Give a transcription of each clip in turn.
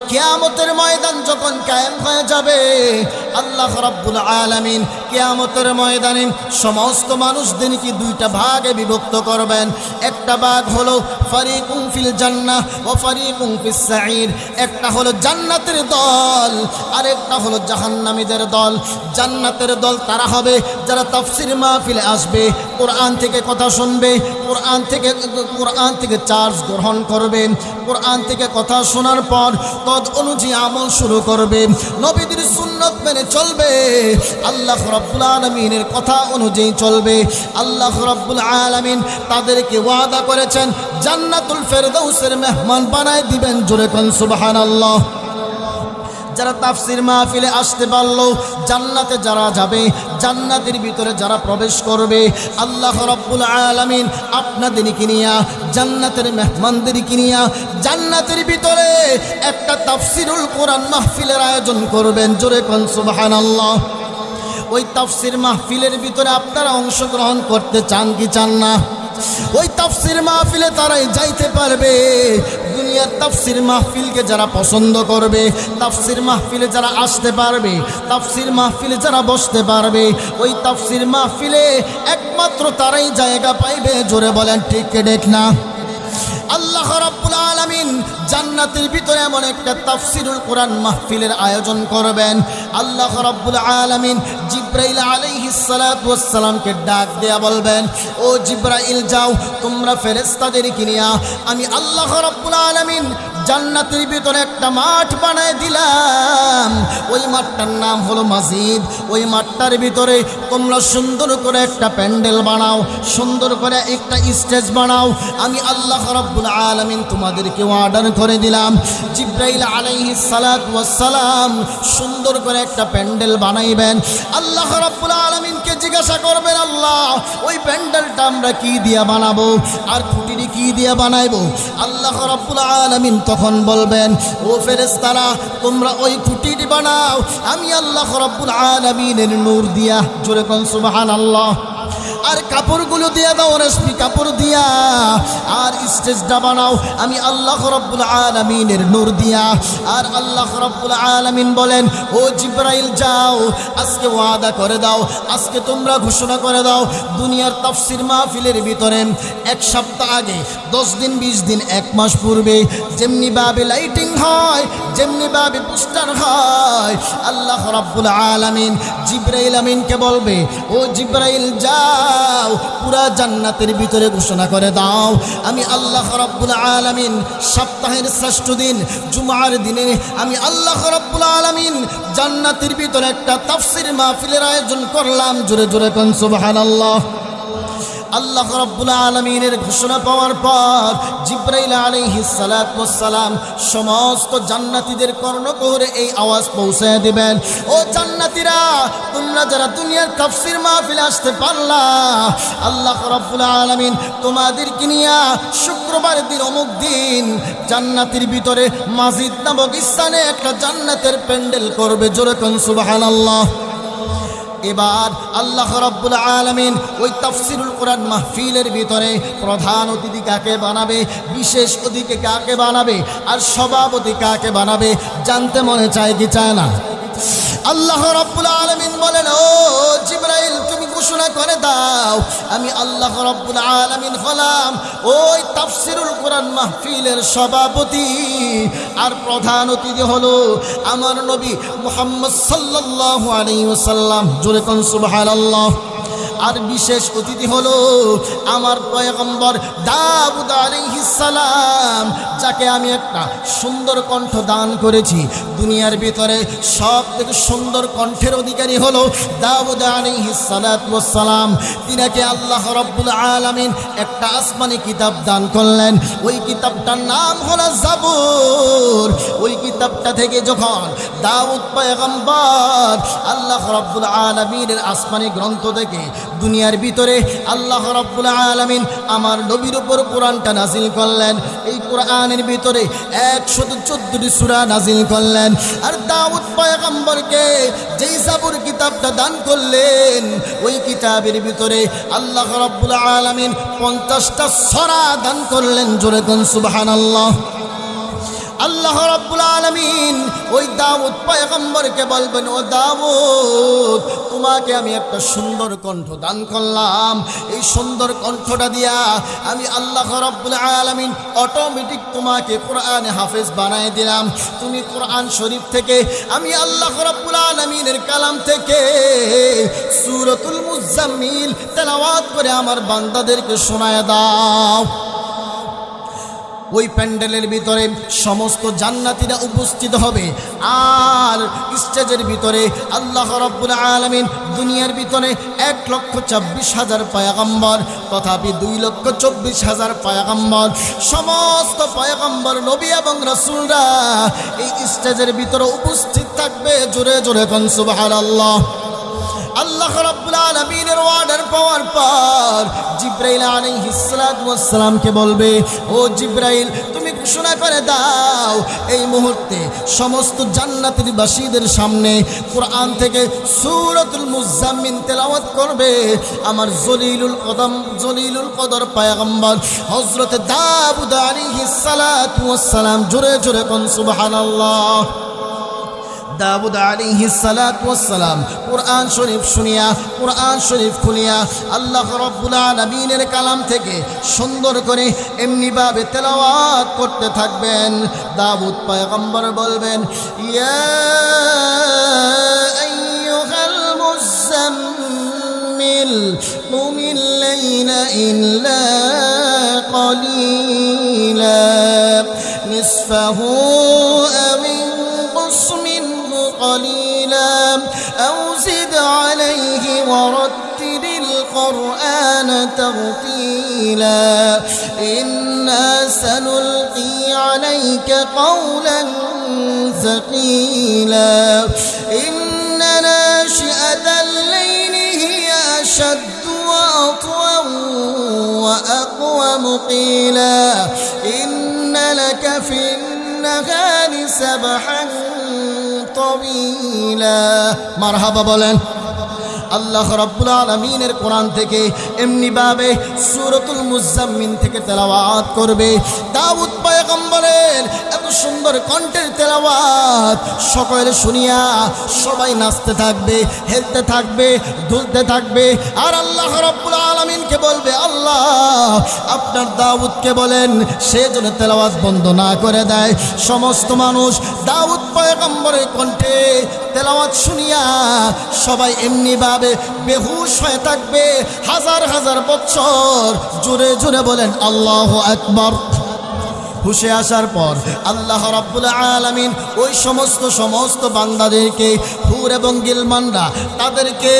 কিয়ামতের ময়দান যখন কায়েম হয়ে যাবে, আল্লাহ রাব্বুল আলামিন কিয়ামতের ময়দানে সমস্ত মানুষদেরকে দুইটা ভাগে বিভক্ত করবেন। একটা ভাগ হলো ফারিকুন ফিল জান্নাহ ওয়া ফারিকুন ফিস সাঈর, একটা হলো জান্নাতের দল আর একটা হলো জাহান্নামীদের দল। জান্নাতের দল তারা হবে যারা তাফসীর মাহফিলে আসবে, কোরআন থেকে কথা শুনবে, কোরআন থেকে চার্জ গ্রহণ করবে, কোরআন থেকে কথা শোনার পর তদ অনুযায়ী আমল শুরু করবে, নবীদের সুন্নত মেনে চলবে, আল্লাহ রাব্বুল আলামিনের কথা অনুযায়ী চলবে। আল্লাহ রাব্বুল আলামিন তাদেরকে ওয়াদা করেছেন জান্নাতুল ফেরদাউসের মেহমান বানায় দিবেন। জোরে কোন সুবহানাল্লাহ। যারা তাফসীর মাহফিলে আসতে পারলো, জান্নাতে যারা যাবে, জান্নাতের ভিতরে যারা প্রবেশ করবে, আল্লাহ রাব্বুল আলামিন আপনাদেরকে নিয়া, জান্নাতের মেহমানদেরকে নিয়া জান্নাতের ভিতরে একটা তাফসীরুল কোরআন মাহফিলের আয়োজন করবেন। জোরে কোন সুবহানাল্লাহ। ওই তাফসীর মাহফিলের ভিতরে আপনারা অংশগ্রহণ করতে চান কি চান না? ওই তাফসীর মাহফিলে তারাই যাইতে পারবে। দুনিয়ার তাফসীর মাহফিলকে যারা পছন্দ করবে, তাফসীর মাহফিলে যারা আসতে পারবে, তাফসীর মাহফিলে যারা বসতে পারবে, ওই তাফসীর মাহফিলে একমাত্র তারাই জায়গা পাইবে। জোরে বলেন ঠিক ঠিক না? আল্লাহ রাব্বুল আলামিন জান্নাতের ভিতরে এমন একটা তাফসীরুল কোরআন মাহফিলের আয়োজন করবেন। আল্লাহ রাব্বুল আলামিন জিবরাইল আলাইহিস সালাতু ওয়াস সালামকে ডাক দেয়া বলবেন, ও জিবরাইল যাও, তোমরা ফেরেশতাদেরকে নিয়া আমি আল্লাহ রাব্বুল আলামিন জান্নাতের ভিতরে একটা মাঠ বানায় দিলাম। ওই মাঠটার নাম হলো মসজিদ। ওই মাঠটার ভিতরে তোমরা সুন্দর করে একটা প্যান্ডেল বানাও, সুন্দর করে একটা স্টেজ বানাও। আমি আল্লাহ রাব্বুল আলামিন তোমাদেরকে অর্ডার করে দিলাম। জিবরাইল আলাইহিস সালাতু ওয়াস সালাম সুন্দর করে একটা প্যান্ডেল বানাইবেন। আল্লাহ রাব্বুল আলামিনকে জিজ্ঞাসা করবেন, আল্লাহ ওই প্যান্ডেলটা আমরা কি দিয়া বানাবো আর খুঁটিটি কি দিয়া বানাইবো? আল্লাহ রাব্বুল আলামিন তখন বলবেন, ও ফেরেশতারা তোমরা ওই খুঁটিটি বানাও আমি আল্লাহ রাব্বুল আলামিনের নূর দিয়া। জোরে কোন সুবহানাল্লাহ। আর কাপড়গুলো দিয়া দাও, রেশমি কাপড় দিয়া। আর স্টেজটা বানাও আমি আল্লাহ রাব্বুল আলামিনের নূর দিয়া। আর আল্লাহ রাব্বুল আলামিন বলেন, ও জিবরাইল যাও, আজকে ওয়াদা করে দাও, আজকে তোমরা ঘোষণা করে দাও, দুনিয়ার তাফসীর মাহফিলের ভিতরে এক সপ্তাহ আগে, 10 দিন 20 দিন 1 মাস পূর্বে যেমনি ভাবে লাইটিং হয়, যেমনি ভাবে পোস্টার হয়, আল্লাহ রাব্বুল আলামিন জিবরাইল আমিনকে বলবে, ও জিবরাইল যাও, পুরা জান্নাতের ভিতরে ঘোষণা করে দাও, আমি আল্লাহ রাব্বুল আলামিন সপ্তাহের শ্রেষ্ঠ দিন জুমার দিনে আমি আল্লাহ রাব্বুল আলামিন জান্নাতের ভিতরে একটা তাফসীর মাহফিলের আয়োজন করলাম। জোরে জোরে কোন সুবহানাল্লাহ। আল্লাহ রাব্বুল আলামিনের ঘোষণা পাওয়ার পর জিবরাইল আলাইহিস সালাতু ওয়াস সালাম সমস্ত জান্নাতীদের কর্ণকুহরে এই আওয়াজ পৌঁছায় দিবেন, ও জান্নাতীরা, তোমরা যারা দুনিয়ার তাফসীর মাহফিলে আসতে পারলা, আল্লাহ রাব্বুল আলামিন তোমাদেরকে নিয়া শুক্রবার দিন অমুক দিন জান্নাতের ভিতরে মসজিদ নামক স্থানে একটা জান্নাতের প্যান্ডেল করবে। জোরে কোন সুবহানাল্লাহ। এবার আল্লাহ রাব্বুল আলামিন ওই তাফসীরুল কোরআন মাহফিলের ভিতরে প্রধান অতিথি কাকে বানাবে, বিশেষ অতিথি কাকে বানাবে, আর সভাপতি কাকে বানাবে জানতে মনে চায় কি চায় না? আল্লাহ রাব্বুল আলামিন বলেন, ও জিবরাইল তুমি ঘোষণা করে দাও, আমি আল্লাহ রাব্বুল আলামিন হলাম ওই তাফসীরুল কোরআন মাহফিলের সভাপতি, আর প্রধান অতিথি হলো আমার নবী মুহাম্মদ সাল্লাল্লাহু আলাইহি ওয়াসাল্লাম। জোরে কোন সুবহানাল্লাহ। আর বিশেষ অতিথি হলো আমার পয়গম্বর দাউদ আলাইহিস সালাম, যাকে আমি একটা সুন্দর কণ্ঠ দান করেছি। দুনিয়ার ভিতরে সবথেকে সুন্দর কণ্ঠের অধিকারী হলো দাউদ আলাইহিস সালাতু ওয়াস সালাম। তিনাকে আল্লাহ রাব্বুল আলামিন একটা আসমানি কিতাব দান করলেন। ওই কিতাবটার নাম হলো জাবুর। ওই কিতাবটা থেকে যখন দাউদ পয়গম্বর আল্লাহ রাব্বুল আলামিনের আসমানি গ্রন্থ থেকে দুনিয়ার ভিতরে আল্লাহ রাব্বুল আলামিন আমার নবীর উপর কোরআনটা নাজিল করলেন। এই কোরআনের ভিতরে 114টি সূরা নাজিল করলেন। আর দাউদ পয়গম্বরকে যেই জাবুর কিতাবটা দান করলেন, ওই কিতাবের ভিতরে আল্লাহ রাব্বুল আলামিন 50টা সূরা দান করলেন। জোরে কোন সুবহানাল্লাহ। আল্লাহ রাব্বুল আলামিন ওই দাউদ পয়গম্বরকে বলবেন, ও দাউদ, তোমাকে আমি একটা সুন্দর কণ্ঠ দান করলাম, এই সুন্দর কণ্ঠটা দিয়া আমি আল্লাহ রাব্বুল আলামিন অটোমেটিক তোমাকে কোরআনে হাফেজ বানায় দিলাম। তুমি কোরআন শরীফ থেকে, আমি আল্লাহ রাব্বুল আলামিনের কালাম থেকে সূরাতুল মুজাম্মিল তেলাওয়াত করে আমার বান্দাদেরকে শোনায় দাও। ওই প্যান্ডেলের ভিতরে সমস্ত জান্নাতীরা উপস্থিত হবে, আর স্টেজের ভিতরে আল্লাহ রাব্বুল আলামিন দুনিয়ার ভিতরে 1,24,000 পয়গম্বর, তথাপি 2,24,000 পয়গম্বর, সমস্ত পয়গম্বর, নবী এবং রাসূলরা এই স্টেজের ভিতরে উপস্থিত থাকবে। জোরে জোরে কোন সুবহানাল্লাহ। আল্লাহ রাব্বুল আলামিনের অর্ডার পাওয়ার পর জিবরাইল আলাইহিস সালাতু ওয়াস সালামকে বলবে, ও জিবরাইল, তুমি ঘোষণা করে দাও, এই মুহূর্তে সমস্ত জান্নাতের বাসীদের সামনে কোরআন থেকে সূরাতুল মুজাম্মিল তেলাওয়াত করবে আমার জলিলুল কদর পয়গম্বর হযরত দাউদ আলাইহিস সালাতু ওয়াস সালাম। জোরে জোরে কোন সুবহানাল্লাহ। দাউদ আলাইহিস সালাতু ওয়াস সালাম কোরআন শরীফ শুনিয়া, কোরআন শরীফ খুলিয়া আল্লাহ রাব্বুল আলামিনের কালাম থেকে সুন্দর করে এমনিভাবে তেলাওয়াত করতে থাকবেন। দাউদ পয়গম্বর বলবেন, ইয়া আইয়ুহাল মুজাম্মিল কুমিল লাইলা ইল্লা قليلا نصفه أو انقص منه قليلا أو زد عليه ورتل القرآن ترتيلا إنا سنلقي عليك قولا ثقيلا إن ناشئة الليل هي أشد وأطول وأقوم قيلا إن لك في النهار سبحا طويلا। মারহাবা বলেন। আল্লাহ রাব্বুল আলামিনের কোরআন থেকে এমনিভাবে সূরাতুল মুজাম্মিল থেকে তেলাওয়াত করবে। দাউদ পয়গম্বরের এত সুন্দর কণ্ঠের তেলাওয়াত সকলে শুনিয়া সবাই নাচতে থাকবে, হেলতে থাকবে, দুলতে থাকবে, আর আল্লাহ রাব্বুল আলামিনকে বলবে, আল্লাহ আপনার দাউদকে বলেন সে যেন তেলাওয়াত বন্ধ না করে দেয়। সমস্ত মানুষ দাউদ পয়গম্বরের কণ্ঠে তেলাওয়াত শুনিয়া সবাই এমনিভাবে বেহুশ হয়ে থাকবে হাজার হাজার বছর। জোরে জোরে বলেন আল্লাহু আকবার। হুশে আসার পর আল্লাহ রাব্বুল আলামিন ওই সমস্ত বান্দাদেরকে, হুর এবং গিলমানরা, তাদেরকে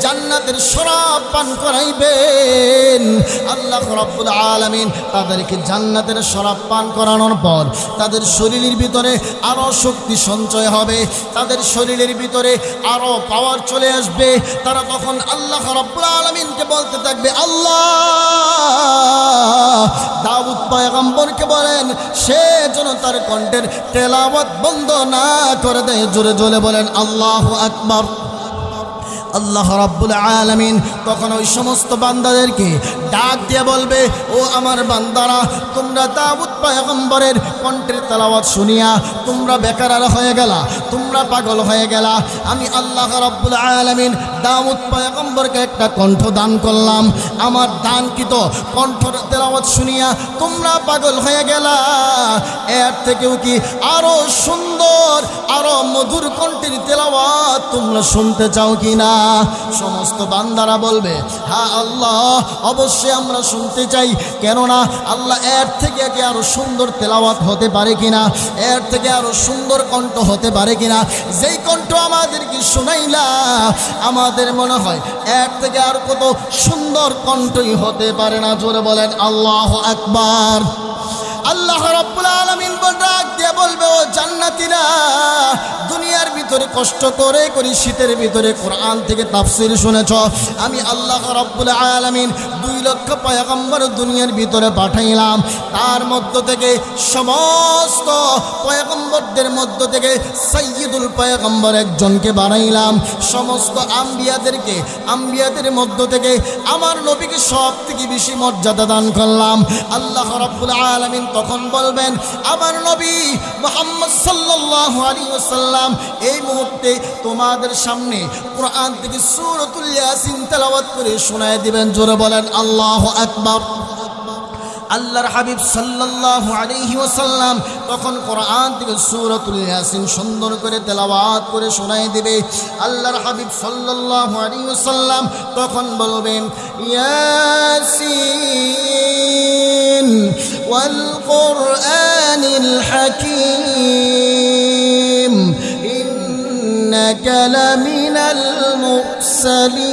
জান্নাতের শরাব পান করাইবেন। আল্লাহ রাব্বুল আলামিন তাদেরকে জান্নাতের শরাব পান করানোর পর তাদের শরীরের ভিতরে আরো শক্তি সঞ্চয় হবে, তাদের শরীরের ভিতরে আরো পাওয়ার চলে আসবে। তারা তখন আল্লাহ রাব্বুল আলামিনকে বলতে থাকবে, আল্লাহ দাউদ পয়গম্বরকে বলেন সে যেন তার কণ্ঠের তেলাওয়াত বন্ধ না করে দেয়। জোরে জোরে বলেন আল্লাহু আকবার। আল্লাহ রাব্বুল আলামিন তখন ওই সমস্ত বান্দাদেরকে ডাক দিয়ে বলবে, ও আমার বান্দারা, তোমরা দাউদ পয়গম্বরের কণ্ঠের তেলাওয়াত শুনিয়া তোমরা বেকার হয়ে গেলা, তোমরা পাগল হয়ে গেলা। আমি আল্লাহ রাব্বুল আলামিন দাউদ পয়গম্বরকে একটা কণ্ঠ দান করলাম, আমার দানকৃত কণ্ঠের তেলাওয়াত শুনিয়া তোমরা পাগল হয়ে গেলা। এর থেকেও কি আরো সুন্দর, আরো মধুর কণ্ঠের তেলাওয়াত তোমরা শুনতে চাও কিনা? সমস্ত বান্দারা বলবে, হ্যাঁ আল্লাহ, অবশ্যই আমরা শুনতে চাই। কেননা আল্লাহ, এর থেকে কি আরো সুন্দর তেলাওয়াত হতে পারে কিনা, এর থেকে আরো সুন্দর কণ্ঠ হতে পারে কিনা? যেই কণ্ঠ আমাদেরকে শোনাইলা, আমাদের মনে হয় এর থেকে আর কত সুন্দর কণ্ঠই হতে পারে না। জোরে বলেন আল্লাহু আকবার। আল্লাহ রাব্বুল আলামিন ডাক দিয়ে বলবে, ও জান্নাতীরা, দুনিয়ার ভিতরে কষ্ট করে শীতের ভিতরে কোরআন থেকে তাফসীর শুনেছ, আমি আল্লাহ রাব্বুল আলামিন 2 লক্ষ পয়গম্বর দুনিয়ার ভিতরে পাঠাইলাম। তার মধ্য থেকে সমস্ত পয়গম্বরদের মধ্য থেকে সাইয়্যিদুল পয়গম্বর একজনকে বানাইলাম। সমস্ত আম্বিয়াদের মধ্য থেকে আমার নবীকে সব থেকে বেশি মর্যাদা দান করলাম। আল্লাহ রাব্বুল আলামিন তখন বলবেন, আমার নবী মুহাম্মদ সাল্লাল্লাহু আলাইহি ওয়াসাল্লাম এই মুহূর্তে তোমাদের সামনে কোরআন থেকে সূরাতুল ইয়াসিন তেলাওয়াত করে শোনায় দিবেন। জোরে বলেন আল্লাহু আকবার। আল্লাহর হাবিব সাল্লাল্লাহু আলাইহি ওয়াসাল্লাম তখন কোরআন থেকে সূরাতুল ইয়াসিন সুন্দর করে তেলাওয়াত করে শোনায় দিবে। আল্লাহর হাবিব সাল্লাল্লাহু আলাইহি ওয়াসাল্লাম তখন বলবেন, ইয়াসিন ওয়াল কুরআনিল হাকীম ইন্নাকা লামিনাল মুরসালিন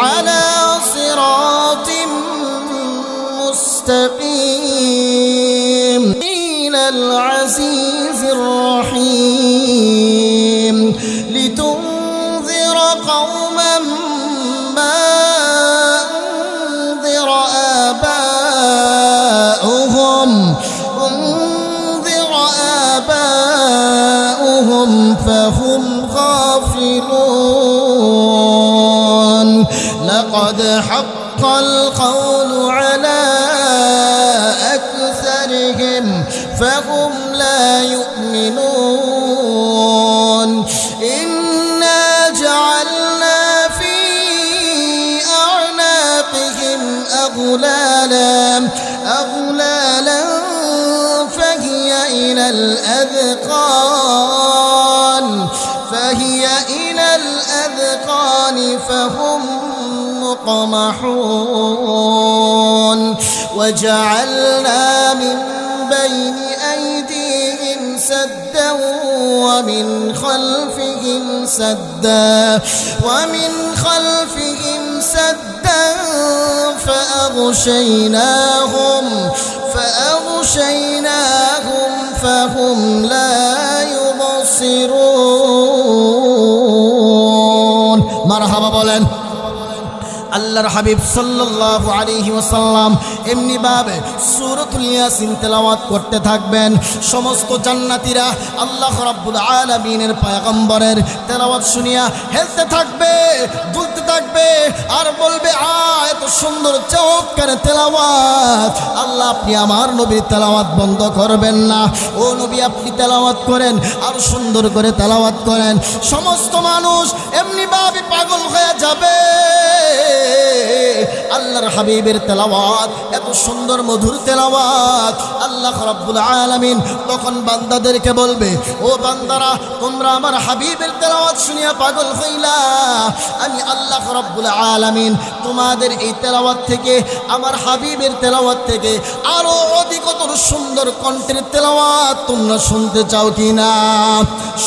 আলা সিরাতিম مستقيم إلى العزيز الرحيم لتنذر قوما ما أنذر آباؤهم فهم غافلون لقد حق القول على أكثرهم فهم لا يؤمنون إنا جعلنا في أعناقهم أغلالا فهي إلى الأذقان فهم مقمحون وجعلنا من بين أيديهم سدا ومن خلفهم سدا فأغشيناهم فهم لا يبصرون مرحبا বলেন। আল্লাহর হাবিব সাল্লাল্লাহু আলাইহি ওয়াসাল্লাম এমনি ভাবে সূরাতুল ইয়াসিন তেলাওয়াত করতে থাকবেন। সমস্ত জান্নাতীরা আল্লাহ রাব্বুল আলামিনের পয়গম্বরের তেলাওয়াত শুনিয়া হেলতে থাকবে, দুলতে থাকবে আর বলবে, এত সুন্দর চমৎকার তেলাওয়াত। আল্লাহ আপনি আমার নবীর তেলাওয়াত বন্ধ করবেন না। ও নবী আপনি তেলাওয়াত করেন, আর সুন্দর করে তেলাওয়াত করেন। সমস্ত মানুষ এমনি ভাবে পাগল হয়ে যাবে। আল্লাহর হাবিবের তেলাওয়াত এত সুন্দর মধুর তেলাওয়াত। আল্লাহ রাব্বুল আলামিন তখন বান্দাদেরকে বলবে, ও বান্দারা তোমরা আমার হাবিবের তেলাওয়াত শুনিয়া পাগল হইলা, আমি আল্লাহ রাব্বুল আলামিন তোমাদের এই তেলাওয়াত থেকে, আমার হাবিবের তেলাওয়াত থেকে আরো অধিকতর সুন্দর কণ্ঠের তেলাওয়াত তোমরা শুনতে চাও কিনা?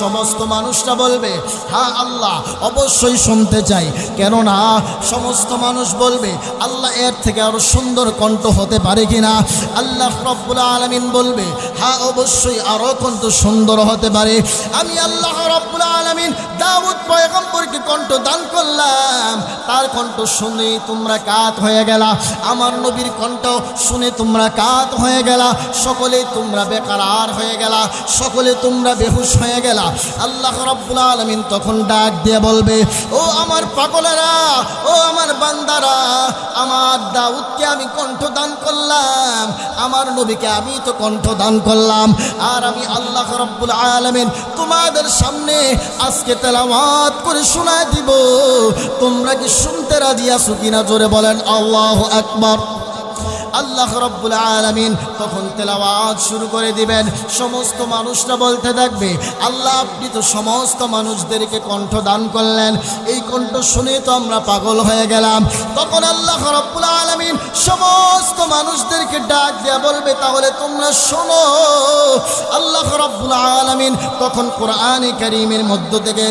সমস্ত মানুষরা বলবে, হ্যাঁ আল্লাহ অবশ্যই শুনতে চাই। কেননা সমস্ত মানুষ বলবে, আল্লাহ এর থেকে আরো সুন্দর কণ্ঠ হতে পারে কিনা? আল্লাহ রাব্বুল আলামিন বলবে, হ্যাঁ অবশ্যই আরো কণ্ঠ সুন্দর হতে পারে। আমি আল্লাহ রাব্বুল আলামিন দাউদ পয়গম্বরকে কণ্ঠ দান করলাম, তার কণ্ঠ শুনে তোমরা কাত হয়ে গেলা। আমার নবীর কণ্ঠ শুনে তোমরা কাত হয়ে গেলা। সকলে তোমরা বেকারার হয়ে গেলা, সকলে তোমরা বেহুশ হয়ে গেলা। আল্লাহ রাব্বুল আলামিন তখন ডাক দিয়ে বলবে, ও আমার পাগলেরা, ও আমার বান্দারা, আমার দাউদকে আমি কণ্ঠ দান করলাম, আমার নবীকে আমি তো কণ্ঠ দান করলাম, আর আমি আল্লাহ রাব্বুল আলামিন তোমাদের সামনে আজকে তেলাওয়াত করে শোনায় দিব। তোমরা কি শুনতে রাজি আছো কিনা? জোরে বলেন আল্লাহু আকবার। আল্লাহ রাব্বুল আলামিন তখন তেলাওয়াত শুরু করে দিবেন। সমস্ত মানুষরা বলতে থাকবে, আল্লাহ আপনি তো সমস্ত মানুষদেরকে কণ্ঠ দান করলেন, এই কণ্ঠ শুনে তো আমরা পাগল হয়ে গেলাম। তখন আল্লাহ রাব্বুল আলামিন সমস্ত মানুষদেরকে ডাক দিয়ে বলবে, তাহলে তোমরা শোনো। আল্লাহ রাব্বুল আলামিন তখন কোরআনে কারীমের মধ্য থেকে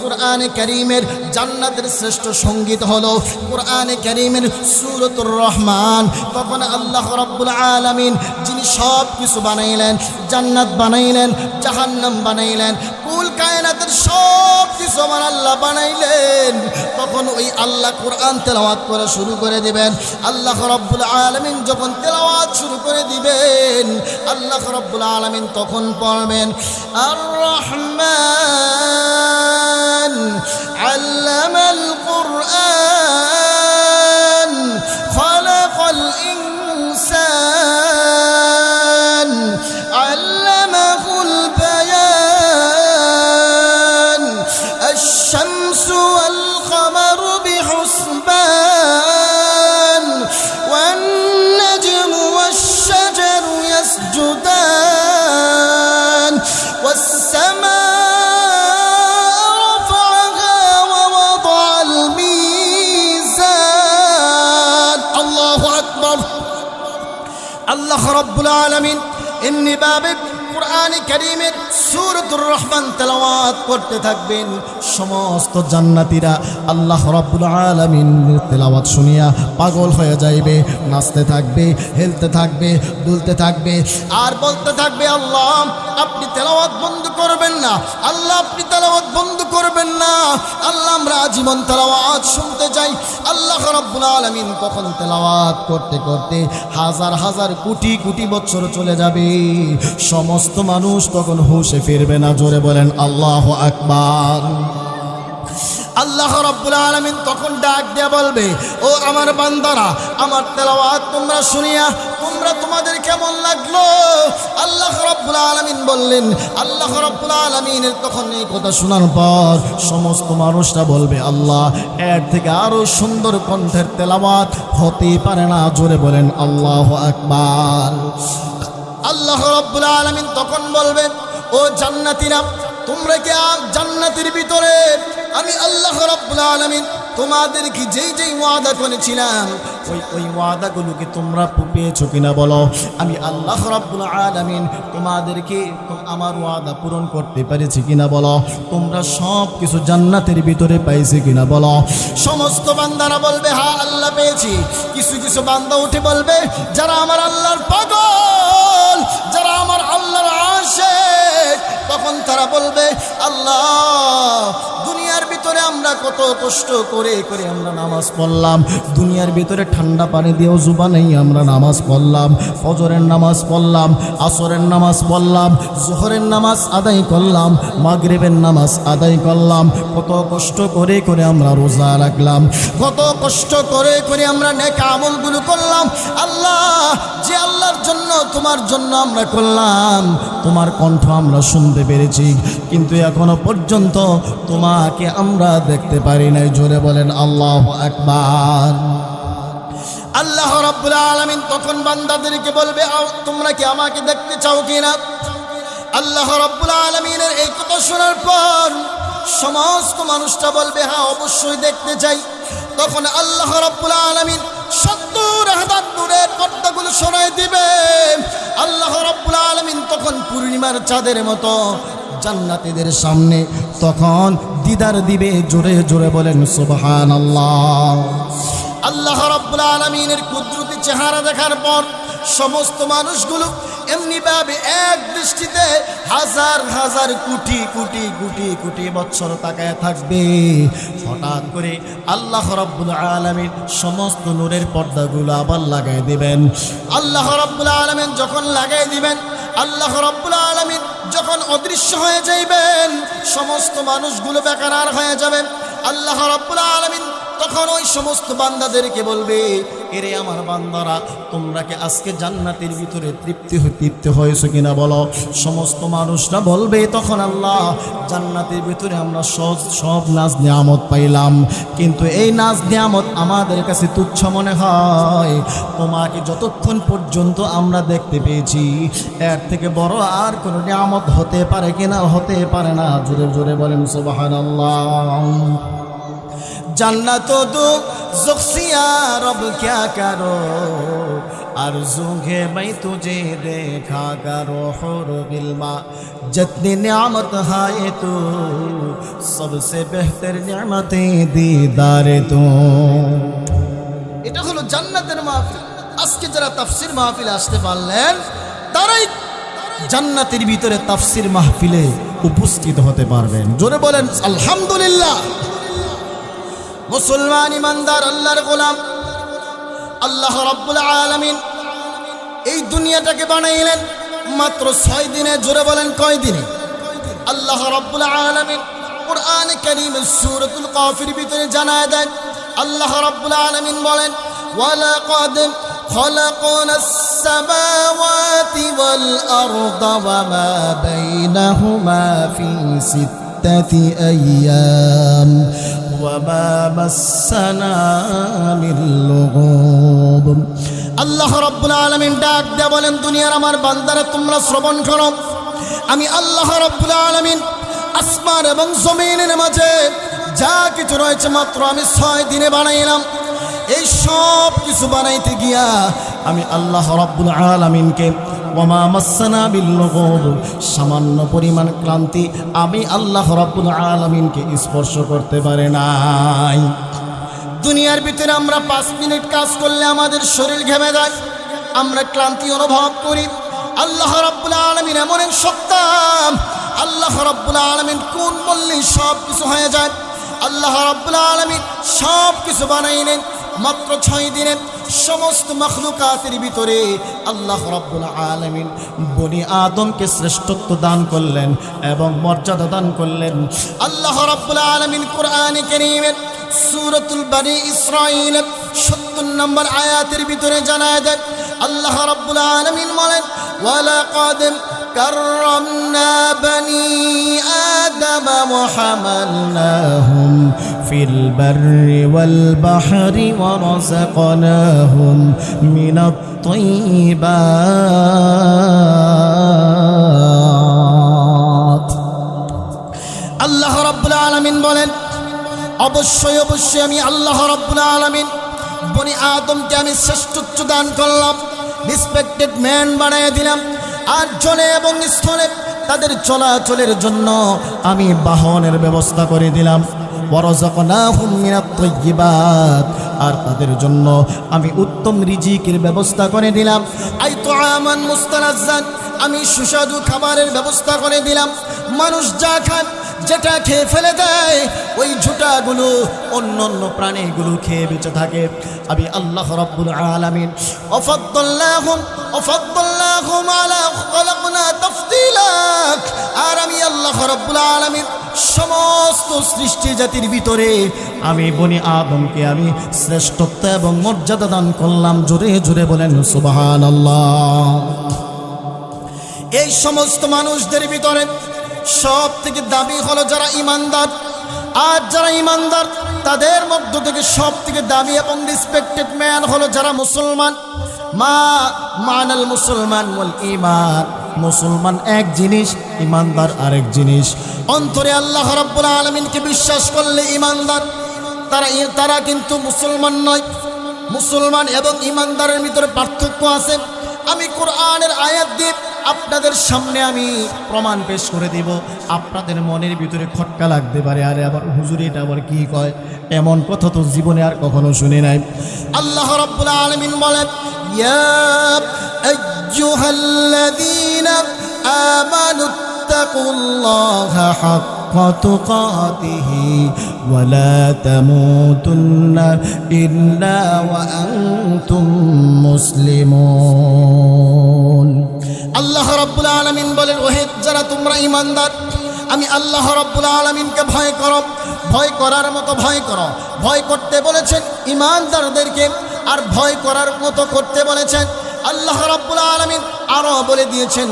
কোরআনে কারীমের জান্নাতের শ্রেষ্ঠ সঙ্গীত হলো কোরআনে কারীমের সূরাতুর রহমান। তখন আল্লাহ রাব্বুল আলামিন যিনি সব কিছু বানাইলেন, জান্নাত বানাইলেন, জাহান্নাম বানাইলেন, কুল কায়নাতের সব কিছু আমার আল্লাহ বানাইলেন, তখন ওই আল্লাহ কোরআন তেলাওয়াত করা শুরু করে দিবেন। আল্লাহ রাব্বুল আলামিন যখন তেলাওয়াত শুরু করে দিবেন, আল্লাহ রাব্বুল আলামিন তখন পড়বেন আর রহমান আল্লামাল কুরআন খালাকাল ইনসান আল্লামাহুল বায়ান আশ-শামসু ওয়াল কমারু বিহুসবান ওয়ান নাজমু ওয়াশ-শাজারু ইয়াসজুদান ওয়াস-সামাa'u রাফa'aha ওয়া ওয়াদা'আল মিজান। আল্লাহু আকবার। আল্লাহ রাব্বুল আলামিন এমনি ভাবে কোরআনে কারীমের সূরাতুর রহমান তেলাওয়াত করতে থাকবেন। সমস্ত জান্নাতীরা আল্লাহ রাব্বুল আলামিনের তেলাওয়াত শুনিয়া পাগল হয়ে যাইবে, নাচতে থাকবে, হেলতে থাকবে, দুলতে থাকবে আর বলতে থাকবে আল্লাহ আপনি তেলাওয়াত বন্ধ করবেন না, আল্লাহ আপনি তেলাওয়াত বন্ধ করবেন না, আল্লাহ আমরা আজীবন তেলাওয়াত শুনতে চাই। আল্লাহ রাব্বুল আলামিন তখন তেলাওয়াত করতে করতে হাজার হাজার কোটি কোটি বছর চলে যাবে। সমস্ত মানুষ তখন হুঁশে ফিরবে না। জোরে বলেন আল্লাহু আকবার। আল্লাহ রাব্বুল আলামিন তখন ডাক দিয়ে বলবে ও আমার বান্দারা, আমার তেলাওয়াত তোমরা শুনিয়া তোমাদের কেমন লাগলো? আল্লাহ রাব্বুল আলামিন বললেন, আল্লাহ রাব্বুল আলামিনের তখন এই কথা শোনার পর সমস্ত মানুষরা বলবে আল্লাহ এর থেকে আরো সুন্দর কণ্ঠের তেলাওয়াত হতে পারে না। জোরে বলেন আল্লাহু আকবার। আল্লাহ রাব্বুল আলামিন তখন বলবেন ও জান্নাতীরা, তোমরা কি জান্নাতের ভিতরে আমি আল্লাহ রাব্বুল আলামিন তোমাদেরকে যেই যেই ওয়াদা করেছিলাম ওই ওয়াদাগুলোকে তোমরা পেয়েছো কিনা বলো? আমি আল্লাহ রাব্বুল আলামিন তোমাদেরকে আমার ওয়াদা পূরণ করতে পেরেছি কিনা বলো? তোমরা সব কিছু জান্নাতের ভিতরে পাইছি কিনা বলো? সমস্ত বান্দারা বলবে হ্যাঁ আল্লাহ পেয়েছি। কিছু কিছু বান্দা উঠে বলবে যারা আমার আল্লাহর পাগল, যারা আমার আল্লাহর আশিক, তখন তারা বলবে আল্লাহ দুনিয়ার ভিতরে আমরা কত কষ্ট করে করে আমরা নামাজ পড়লাম, দুনিয়ার ভিতরে ঠান্ডা পানি দিয়েও জুবা নেই আমরা নামাজ পড়লাম, ফজরের নামাজ পড়লাম, আসরের নামাজ পড়লাম, জোহরের নামাজ আদায় করলাম, মাগরিবের নামাজ আদায় করলাম, কত কষ্ট করে করে আমরা রোজা রাখলাম, কত কষ্ট করে করে আমরা নেক আমলগুলো করলাম। আল্লাহ যে আল্লাহর জন্য তোমার জন্য আমরা করলাম, তোমার কণ্ঠ আমরা শুনতে পেরেছি, কিন্তু এখনো পর্যন্ত তোমাকে আমরা দেখতে পারি নাই। জোরে বলেন আল্লাহু আকবার। আল্লাহ রাব্বুল আলামিন তখন বান্দাদেরকে বলবে তোমরা কি আমাকে দেখতে চাও কিনা? আল্লাহ রাব্বুল আলামিনের এই কথা শোনার পর সমস্ত মানুষটা বলবে হ্যাঁ অবশ্যই দেখতে চাই। তখন আল্লাহ রাব্বুল আলামিন 70,000 নূরের পর্দাগুলো সরাই দিবে। আল্লাহ রাব্বুল আলামিন তখন পূর্ণিমার চাঁদের মতো জান্নাতীদের সামনে তখন দিদার দিবে। জোরে জোরে বলেন সুবহানাল্লাহ। আল্লাহ রাব্বুল আলামিনের কুদরতি চেহারা দেখার পর সমস্ত মানুষগুলো এমনি ভাবে এক দৃষ্টিতে হাজার হাজার কোটি কোটি কোটি কোটি বছর তাকায় থাকবে। হঠাৎ করে আল্লাহ রাব্বুল আলামিন সমস্ত নূরের পর্দাগুলো আবার লাগাই দিবেন। আল্লাহ রাব্বুল আলামিন যখন লাগাই দিবেন, আল্লাহ রাব্বুল আলামিন যখন অদৃশ্য হয়ে যাইবেন, সমস্ত মানুষগুলো বেকার হয়ে যাবেন। আল্লাহ রাব্বুল আলামিন তখন ওই সমস্ত বান্দাদেরকে বলবে এরে আমার বান্দারা, তোমরা কি আজকে জান্নাতের ভিতরে তৃপ্তি হয়েছে কিনা বলো? সমস্ত মানুষরা বলবে তখন আল্লাহ জান্নাতের ভিতরে আমরা সব নাজ নিয়ামত পাইলাম, কিন্তু এই নাজ নিয়ামত আমাদের কাছে তুচ্ছ মনে হয়। তোমাকে যতক্ষণ পর্যন্ত আমরা দেখতে পেয়েছি এর থেকে বড় আর কোনো নিয়ামত হতে পারে কিনা? হতে পারে না। জোরে জোরে বলেন সুবহানাল্লাহ। जन्नत दो ज़ुख़्सिया रब क्या करो, आरज़ू है मैं तुझे देखा करो हुर गिल्मा जितनी नियामत है तू सबसे बेहतर नियामतें दीदारे तू। এটা হলো জান্নাতের মাহফিল। আজকে যারা তাফসীর মাহফিলে আসতে পারলেন তারাই জান্নাতের ভিতরে তাফসীর মাহফিলে উপস্থিত হতে পারবেন। জোরে বলেন আলহামদুলিল্লাহ। মুসলমান ইমানদার আল্লাহর গোলাম, আল্লাহ রাব্বুল আলামিন এই দুনিয়াটাকে বানাইলেন মাত্র 6 দিনে। জোরে বলেন কয় দিনে? আল্লাহ রাব্বুল আলামিন কুরআনে কারীমের সূরাতুল কাফির ভিতরে জানায় দেন, আল্লাহ রাব্বুল আলামিন বলেন ওয়ালাকাদ খালাকনাস সামাওয়াতি ওয়াল আরদা ওয়া মা বাইনাহুমা ফি সিত্তাতি আইয়াম ওয়া মা মাসসানা মিন লুগুব। আল্লাহ রাব্বুল আলামিন ডাক দিয়ে বলেন, দুনিয়ার আমার বান্দারা তোমরা শ্রবণ করো, আমি আল্লাহ রাব্বুল আলামিন আসমান এবং জমিনের মাঝে যা কিছু রয়েছে মাত্র আমি 6 দিনে বানাইলাম। এই সব কিছু বানাইতে গিয়া আমি আল্লাহ রাব্বুল আলামিনকে ওয়ামা মাসসানা বিল লুগুব সামান্য পরিমাণ ক্লান্তি আমি আল্লাহ রাব্বুল আলামিনকে স্পর্শ করতে পারে নাই। দুনিয়ার ভিতরে আমরা 5 মিনিট কাজ করলে আমাদের শরীর ঘেমে যায়, আমরা ক্লান্তি অনুভব করি। আল্লাহ রাব্বুল আলামিন এমন এক সত্তা, আল্লাহ রাব্বুল আলামিন কোন বললেই সব কিছু হয়ে যায়। আল্লাহ রাব্বুল আলামিন সব কিছু বানাইলেন মাত্র 6 দিনে। সমস্ত মখলুকাতের ভিতরে আল্লাহ রাব্বুল আলামিন বনি আদমকে শ্রেষ্ঠত্ব দান করলেন এবং মর্যাদা দান করলেন। আল্লাহ রাব্বুল আলামিন কোরআনে কারীমের সূরাতুল বনি ইসরাঈল 70 নম্বর আয়াতের ভিতরে জানায় দেন, আল্লাহ রাব্বুল আলামিন বলেন ওয়ালাকাদ كرمنا بني آدم وحملناهم في البر والبحر ورزقناهم من الطيبات। আল্লাহ রাব্বুল আলামিন বলেন অবশ্যই অবশ্যই আমি আল্লাহ রাব্বুল আলামিন বনি আদমকে আমি শ্রেষ্ঠত্ব দান করলাম, রেসপেক্টেড ম্যান বানিয়ে দিলাম। আর জলে এবং স্থলে তাদের চলাচলের জন্য আমি বাহনের ব্যবস্থা করে দিলাম। ওয়ারাযাকনাহুম মিনাত তাইয়্যিবাত, আর তাদের জন্য আমি উত্তম রিজিকের ব্যবস্থা করে দিলাম। আই তুআমান মুস্তানাজ্জান, আমি সুস্বাদু খাবারের ব্যবস্থা করে দিলাম। মানুষ যা খায় যেটা খেয়ে ফেলে দেয় ওই ঝুটাগুলো অন্য অন্য প্রাণীগুলো খেয়ে বেঁচে থাকে। আমি আল্লাহ রাব্বুল আলামিন ওয়াফাদ্দালনাহুম আলা খালাকনা তাফদীলা, আর আমি আল্লাহ রাব্বুল আলামিন সমস্ত সৃষ্টি জাতির ভিতরে আমি বনি আদমকে আমি শ্রেষ্ঠত্ব এবং মর্যাদা দান করলাম। জোরে জোরে বলেন সুবহানাল্লাহ। এই সমস্ত মানুষদের ভিতরে সব থেকে দামি হলো যারা ইমানদার। আর যারা ইমানদার তাদের মধ্য থেকে সব থেকে দামি এবং রেসপেক্টেড ম্যান হলো যারা মুসলমান। মানাল মুসলমান ওয়াল ঈমান, মুসলমান এক জিনিস, ইমানদার আরেক জিনিস। অন্তরে আল্লাহ রাব্বুল আলামিনকে বিশ্বাস করলে ইমানদার, তারা কিন্তু মুসলমান নয়। মুসলমান এবং ইমানদারের ভিতরে পার্থক্য আছে। আমি কোরআনের আয়াত দিয়ে আপনাদের সামনে আমি প্রমাণ পেশ করে দিব। আপনাদের মনের ভিতরে খটকা লাগতে পারে, আরে আবার হুজুর এটা আবার কি কয়, এমন কথা তো জীবনে আর কখনো শুনি নাই। আল্লাহ রাব্বুল আলামিন বলেন ইয়া আইয়ুহাল্লাযীনা আমানু তাকুল্লাহা হাক্কা তুকাতিহি ওয়া লা তামুতুন্না ইল্লা ওয়া আনতুম মুসলিমুন। আল্লাহ রাব্বুল আলামিন বলেন ওহে যারা তোমরা ঈমানদার, আমি আল্লাহ রাব্বুল আলামিনকে ভয় করো, ভয় করার মতো ভয় করো। ভয় করতে বলেছেন ঈমানদারদেরকে, আর ভয় করার মতো করতে বলেছেন। আল্লাহ রাব্বুল আলামিন আরো বলে দিয়েছেন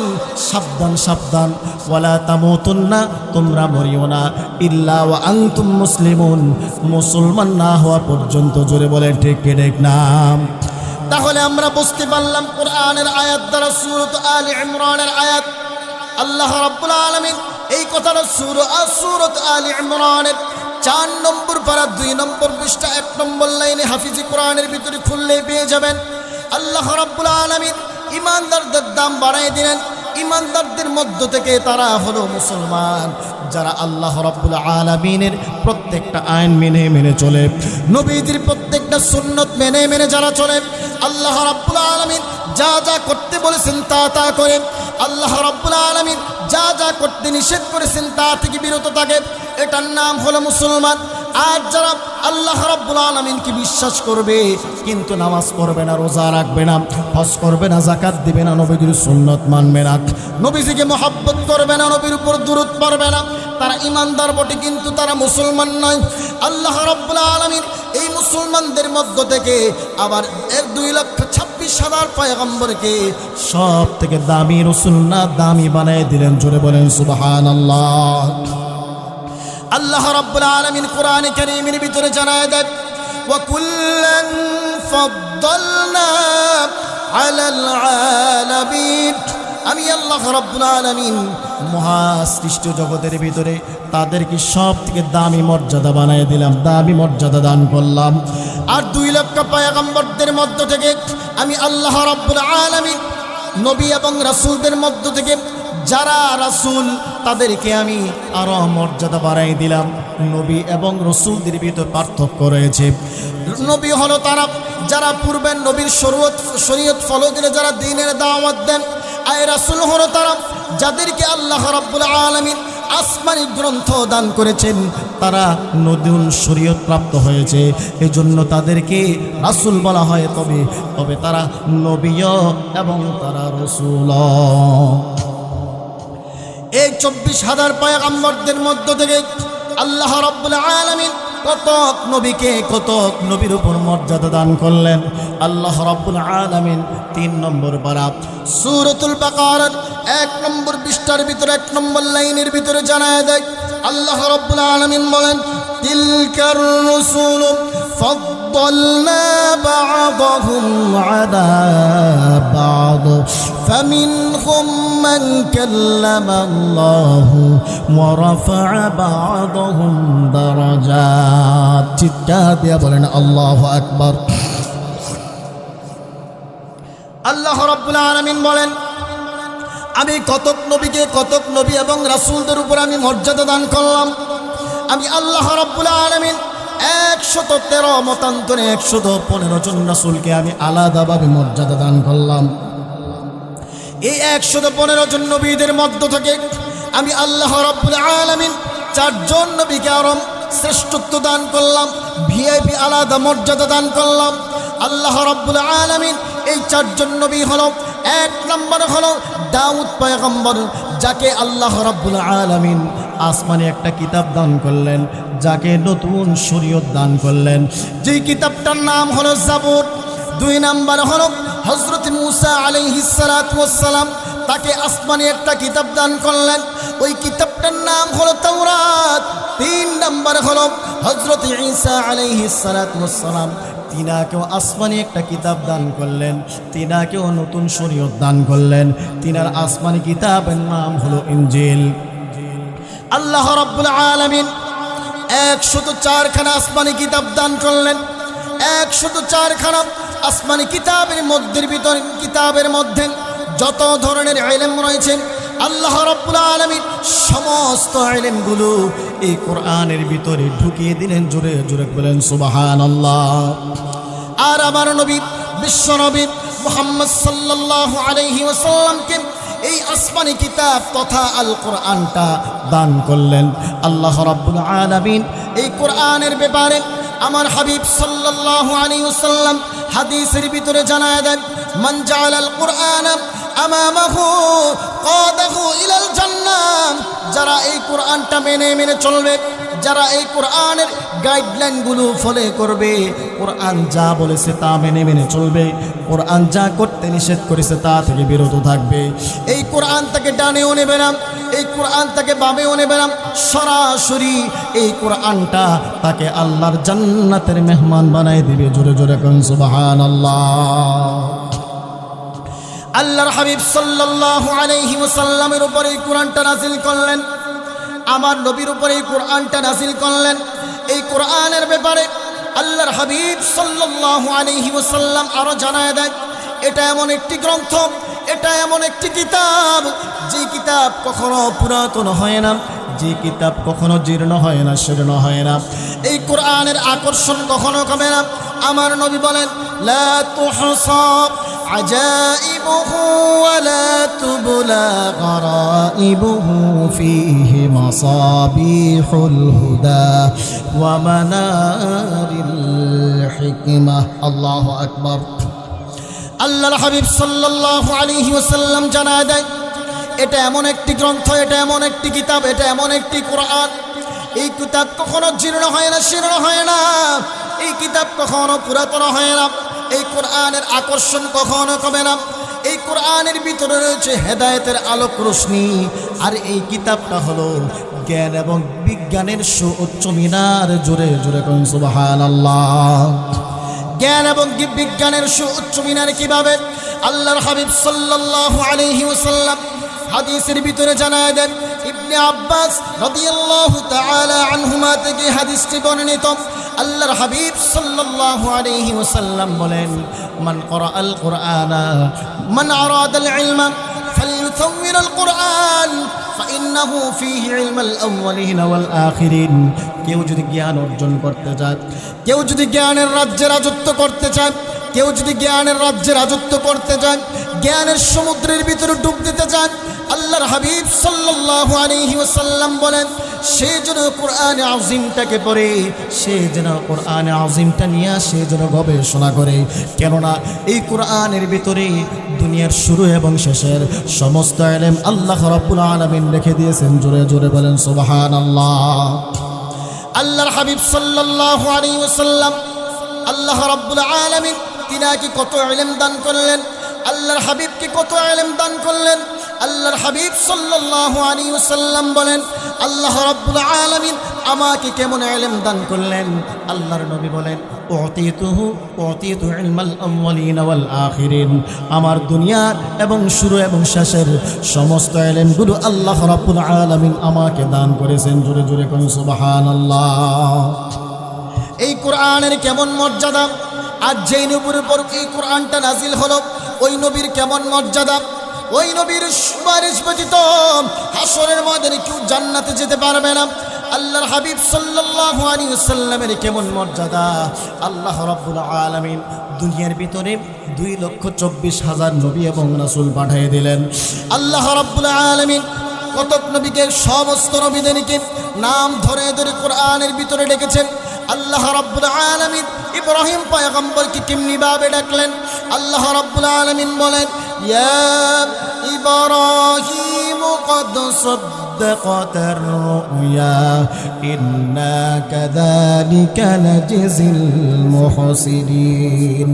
সাবধান সাবধান, ওয়ালা তামুতুন্না, তোমরা মরিও না, ইল্লা ওয়া আনতুম মুসলিমুন, মুসলমান না হওয়া পর্যন্ত। জোরে বলেন ঠিক কি ঠিক না? তাহলে আমরা বুঝতে পারলাম কোরআনের আয়াত দ্বারা, সূরা আলে ইমরানের আয়াত, আল্লাহ রাব্বুল আলামিন এই কথাটা সূরা আলে ইমরানের 4 নম্বর পারা 2 নম্বর পৃষ্ঠা 1 নম্বর লাইনে হাফিজি কোরআনের ভিতরে খুললে পেয়ে যাবেন। আল্লাহ রাব্বুল আলামিন ইমানদারদের দাম বাড়ায় দিলেন। ইমানদারদের মধ্য থেকে তারা হলো মুসলমান যারা আল্লাহ রাব্বুল আলামিনের প্রত্যেকটা আইন মেনে মেনে চলে, নবীজির প্রত্যেকটা সুন্নত মেনে মেনে যারা চলে, আল্লাহ রাব্বুল আলামিন যা যা করতে বলেছেন তা তা করে, আল্লাহ রাব্বুল আলামিন যা যা করতে নিষেধ করেছেন তা থেকে বিরত থাকে, এটার নাম হলো মুসলমান। আর যারা আল্লাহ রাব্বুল আলামিনকে বিশ্বাস করবে কিন্তু নামাজ পড়বে না, রোজা রাখবে না, হজ করবে না, যাকাত দিবে না, নবীজির সুন্নত মানবে না, নবীজিকে মহব্বত করবে না, নবীর উপর দুরূদ পড়বে না, তারা ইমানদার বটে কিন্তু তারা মুসলমান নয়। আল্লাহ রাব্বুল আলামিন এই মুসলমানদের মধ্য থেকে আবার 2,26,000 পয়গম্বরকে সব থেকে দামি রাসূল না দামি বানিয়ে দিলেন। জোরে বলেন সুবহানাল্লাহ। আল্লাহ রাব্বুল আলামিন কোরআনে কারীমের ভিতরে জানায় দেন, ওয়া কুল্লান ফাদ্দালনা আলাল আলামিন। আমি আল্লাহ রাব্বুল আলামিন মহাসৃষ্ট জগতের ভিতরে তাদেরকে সব থেকে দামি মর্যাদা বানিয়ে দিলাম, দামি মর্যাদা দান করলাম। আর 2 লক্ষ পয়গম্বরদের মধ্য থেকে আমি আল্লাহ রাব্বুল আলামিন নবী এবং রাসূলদের মধ্য থেকে যারা রাসূল তাদেরকে আমি আরো মর্যাদা বাড়াই দিলাম। নবী এবং রাসূলদের ভিতর পার্থক্য রয়েছে। নবী হলো তারা যারা পূর্বের নবীর শরীয়ত ফলো করে যারা দ্বীনের দাওয়াত দেন, আর রাসূল হলো তারা যাদেরকে আল্লাহ রাব্বুল আলামিন আসমানি গ্রন্থ দান করেছেন, তারা নতুন শরীয়ত প্রাপ্ত হয়েছে, এজন্য তাদেরকে রাসূল বলা হয়। তবে তারা নবীও এবং তারা রাসূল। এই 24,000 পয়গম্বরদের মধ্য থেকে আল্লাহ রাব্বুল আলামিন কতক নবীকে কতক নবীর উপর মর্যাদা দান করলেন। আল্লাহ রাব্বুল আলামিন 3 নম্বর পারা সূরাতুল বাকারার 1 নম্বর পৃষ্ঠার ভিতরে 1 নম্বর লাইনের ভিতরে জানায় দেয়, আল্লাহ রাব্বুল আলামিন বলেন, তিলকার রাসূল ফাদ্দালনা বা'দাহুম আলা বা'দ ফামিনহুম মান কাল্লামা আল্লাহু ওয়া রাফা'a বা'দাহুম দারাজাত। চিৎকার দিয়ে বলেন আল্লাহু আকবার। আল্লাহ রাব্বুল আলামিন বলেন, আমি কতক নবীকে কতক নবী এবং রাসূলদের উপর আমি মর্যাদা দান করলাম। আমি আল্লাহ রাব্বুল আলামিন 113 মতান্তরে 115 জন রাসূলকে আমি আলাদাভাবে মর্যাদা দান করলাম। এই 115 জন নবীদের মধ্য থেকে আমি আল্লাহ রাব্বুল আলামিন 4 জন নবীকে আরো শ্রেষ্ঠত্ব দান করলাম, ভিআইপি আলাদা মর্যাদা দান করলাম। আল্লাহ রাব্বুল আলামিন এই 4 জন নবী হলো, 1 নম্বর হলো দাউদ পয়গম্বর, যাকে আল্লাহ রাব্বুল আলামিন আসমানে একটা কিতাব দান করলেন, যাকে নতুন শরীয়ত দান করলেন, যেই কিতাবটার নাম হলো জাবুর। 2 নম্বর হলো হযরত মূসা আলাইহিস সালাতু ওয়াস সালাম, তাকে আসমানে একটা কিতাব দান করলেন, ওই কিতাবটার নাম হলো তাওরাত। 3 নম্বর হলো হযরত ঈসা আলাইহিস সালাতু ওয়াস সালাম, তিনাকেও আসমানি একটা কিতাব দান করলেন, তিনাকেও নতুন শরীয়ত দান করলেন। তিনার আসমানি কিতাবের নাম হলো ইনজিল। আল্লাহ রাব্বুল আলামিন 104 খানা আসমানি কিতাব দান করলেন। 104 খানা আসমানি কিতাবের মধ্যে যত ধরনের ইলম রয়েছে, আল্লাহ রাব্বুল আলামিন সমস্ত ইলমগুলো এই কোরআনের ভিতরে ঢুকিয়ে দিলেন। জোরে জোরে বলেন সুবহানাল্লাহ। আর আমার নবী বিশ্বনবী মুহাম্মদ সাল্লাল্লাহু আলাইহি ওয়াসাল্লামকে এই আসমানি কিতাব তথা আল কোরআনটা দান করলেন। আল্লাহ রাব্বুল আলামিন এই কোরআনের ব্যাপারে আমার হাবিব সাল্লাল্লাহু আলাইহি ওয়াসাল্লাম হাদিসের ভিতরে জানায় দেন, মান জাআলাল কুরআনা আমামাহু কাদাহু ইলাল জান্নাহ। যারা এই কোরআনটা মেনে মেনে চলবে, যারা এই কোরআনের গাইডলাইনগুলো ফলো করবে, কোরআন যা বলেছে তা মেনে মেনে চলবে, কোরআন যা করতে নিষেধ করেছে তা থেকে বিরত থাকবে, এই কোরআন তাকে ডানেও নেবে না, এই কোরআন তাকে বামেও নেবে না, সরাসরি এই কোরআনটা তাকে আল্লাহর জান্নাতের মেহমান বানাই দিবে। জোরে জোরে কোন সুবহানাল্লাহ। আল্লাহর হাবিব সাল্লাল্লাহু আলাইহি ওয়াসাল্লামের উপর এই কোরআনটা নাযিল করলেন, আমার নবীর উপর এই কোরআনটা নাযিল করলেন। এই কোরআনের ব্যাপারে আল্লাহর হাবিব সাল্লাল্লাহু আলাইহি ওয়াসাল্লাম আরো জানায় দেন, এটা এমন একটি গ্রন্থ, এটা এমন একটি কিতাব, যে কিতাব কখনো পুরাতন হয় না, যে কিতাব কখনো জীর্ণ হয় না, শীর্ণ হয় না। এই কোরআনের আকর্ষণ কখনো কমে না। আমার নবী বলেন, লা তুহসা আজাইবুহু ওয়া লা তুবলা গারাইবুহু ফীহি মাসাবিহুল হুদা ওয়া মানারিল হিকমাহ। আল্লাহু আকবার। আল্লাহর হাবিব সাল্লাল্লাহু আলাইহি ওয়াসাল্লাম জানায় দেয়, এটা এমন একটি গ্রন্থ, এটা এমন একটি কিতাব, এটা এমন একটি কোরআন, এই কিতাব কখনো জীর্ণ হয় না, শীর্ণ হয় না, এই কিতাব কখনো পুরাতন হয় না, এই কোরআনের আকর্ষণ কখনো কমে না। এই কোরআনের ভিতরে রয়েছে হেদায়েতের আলোক রোশনি, আর এই কিতাবটা হলো জ্ঞান এবং বিজ্ঞানের সুউচ্চ মিনার। জোরে জোরে কোন সুবহানাল্লাহ। জ্ঞান এবং বিজ্ঞানের সুউচ্চ মিনার কিভাবে? আল্লাহর হাবিব সাল্লাল্লাহু আলাইহি ওয়াসাল্লাম হাদিসের ভিতরে জানায় দেন, ইবনে আব্বাস রাদিয়াল্লাহু তাআলা আনহুমা থেকে হাদিসটি বর্ণিত। আল্লাহর হাবিব সাল্লাল্লাহু আলাইহি ওয়াসাল্লাম বলেন, মান ক্বরাআল কুরআনা মান আরাদাল ইলমা ফালইউতাওয়িরাল কুরআন ফাইন্নাহু ফীহি ইলমাল আউওয়ালিন ওয়াল আখিরিন। কেউ যদি জ্ঞান অর্জন করতে চায়, কেউ যদি জ্ঞানের রাজ্যে রাজত্ব করতে চায়, কেউ যদি জ্ঞানের রাজ্যে রাজত্ব করতে চায়, জ্ঞানের সমুদ্রের ভিতরে ডুব দিতে চান, আল্লাহর হাবিব সাল্লাল্লাহু আলাইহি ওয়াসাল্লাম বলেন, সে যেন কোরআনে আযীমটাকে পড়ে, সে যেন কোরআনে আযীমটা নিয়ে সে যেন গবেষণা করে। কেননা এই কোরআনের ভিতরে দুনিয়ার শুরু এবং শেষের সমস্ত ইলম আল্লাহ রাব্বুল আলামিন রেখে দিয়েছেন। জোরে জোরে বলেন সুবহানাল্লাহ। আল্লাহর হাবিব সাল্লাল্লাহু আলাইহি ওয়াসাল্লাম, আল্লাহ রাব্বুল আলামিন তিনাকে কত ইলম দান করলেন, আল্লাহর হাবিবকে কত ইলম দান করলেন। আল্লাহর হাবিব সাল্লাল্লাহু আলাইহি ওয়াসাল্লাম বলেন, আল্লাহ রাব্বুল আলামিন আমাকে কেমন ইলম দান করলেন। আল্লাহর নবী বলেন, উতিতু ইলমাল আউওয়ালিন ওয়াল আখিরিন। আমার দুনিয়ার এবং শুরু এবং শেষের সমস্ত ইলমগুলো আল্লাহ রাব্বুল আলামিন আমাকে দান করেছেন। জোরে জোরে কোন সুবহানাল্লাহ। এই কোরআনের কেমন মর্যাদা! আর যেই নবীর উপর এই কোরআনটা নাজিল হলো, ওই নবীর কেমন মর্যাদা! ওই নবীর সুপারিশ ব্যতীত হাসরের ময়দানে কেউ জান্নাতে যেতে পারবে না। আল্লাহর হাবিব সাল্লাল্লাহু আলাইহি ওয়াসাল্লামের কেমন মর্যাদা! আল্লাহ রাব্বুল আলামিন দুনিয়ার ভিতরে 2,24,000 নবী এবং রাসূল পাঠিয়ে দিলেন। আল্লাহ রাব্বুল আলামিন কতক নবীকে, সমস্ত নবীদেরকে নাম ধরে ধরে কোরআনের ভিতরে ডেকেছেন। আল্লাহ রাব্বুল আলামিন ইব্রাহিম পয়গম্বরকে কেমনি ভাবে ডাকলেন? আল্লাহ রাব্বুল আলামিন বলেন, ইয়া ইব্রাহিম قد صدقت الرؤيا إنا كذلك نجزي المحسنين।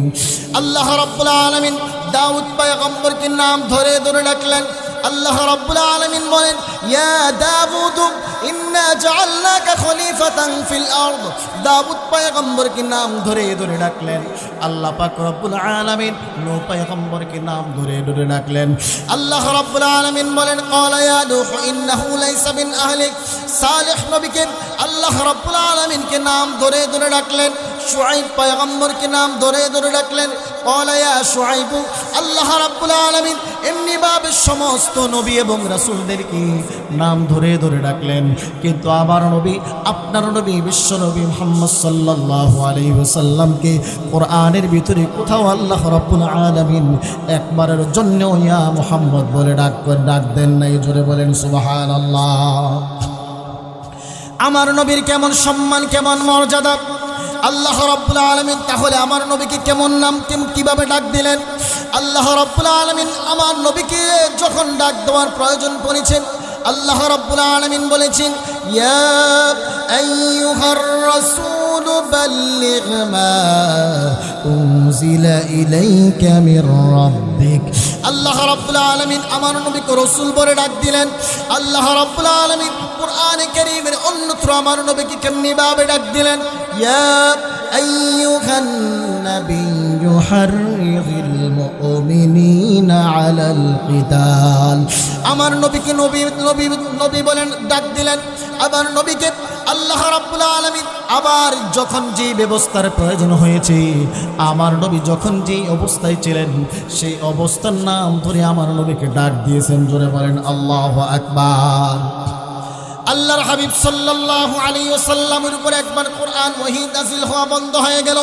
আল্লাহ রাব্বুল আলামিন দাউদ পয়গম্বরকে নাম ধরে ধরে ডাকলেন। আল্লাহ রাব্বুল আলামিন বলেন, ইয়া দাউদ ইন্না জাআলনাকা খলিফাতান ফিল আরদ। দাউদ পয়গম্বরকে নাম ধরে ধরে ডাকলেন। আল্লাহ পাক রব্বুল আলামিন নূহ পয়গম্বরকে নাম ধরে ধরে ডাকলেন। আল্লাহ রাব্বুল আলামিন বলেন, ক্বালা ইয়া নূহ ইন্নাহু লাইসা মিন আহলিক। সালেহ নবীকে আল্লাহ রাব্বুল আলামিনকে নাম ধরে ধরে ডাকলেন। শুআইব পয়গম্বরকে নাম ধরে ধরে ডাকলেন। ক্বালা ইয়া শুআইব। আল্লাহ রাব্বুল আলামিন এমনি ভাবে সমস্ত নবী এবং রাসূলদেরকে নাম ধরে ধরে ডাকলেন। কিন্তু আমার নবী, আপনার নবী, বিশ্ব নবী মুহাম্মদ সাল্লাল্লাহু আলাইহি ওয়াসাল্লামকে কোরআনের ভিতরে কোথাও আল্লাহ রাব্বুল আলামিন একবারের জন্য ইয়া মুহাম্মদ বলে ডাক দেন নাই। জোরে বলেন সুবহানাল্লাহ। আমার নবীর কেমন সম্মান, কেমন মর্যাদা! আল্লাহ রাব্বুল আলামিন তাহলে আমার নবীকে কেমন নাম, কিভাবে ডাক দিলেন? আল্লাহ রাব্বুল আলামিন আমার নবীকে যখন ডাক দেওয়ার প্রয়োজন পড়েছেন, আল্লাহ রাব্বুল আলামিন বলেছেন, ইয়া আইয়ুহার রাসূল বাল্লিগ মা উনজিলা ইলাইকা মির রাব্বিক। আল্লাহ রাব্বুল আলামিন আমার নবীকে রাসূল বলে ডাক দিলেন। আল্লাহ রাব্বুল আলামিন কুরআনে কারীমের অন্যত্র আমার নবীকে কেমনি ভাবে ডাক দিলেন? ইয়া আইয়ুহান নাবিয়্যু يحرض المؤمنين على القتال আমার নবীকে নবী বলেন ডাক দিলেন আবার নবীকে আল্লাহ রাব্বুল আলামিন আবার যখন যে ব্যবস্থার প্রয়োজন হয়েছে আমার নবী যখন যে অবস্থায় ছিলেন সেই অবস্থার নাম ধরে আমার নবীকে ডাক দিয়েছেন জোরে বলেন আল্লাহু আকবার আল্লাহর হাবিব সাল্লাল্লাহু আলাইহি ওয়াসাল্লামের উপর একবার কোরআন ওহী নাযিল হওয়া বন্ধ হয়ে গেল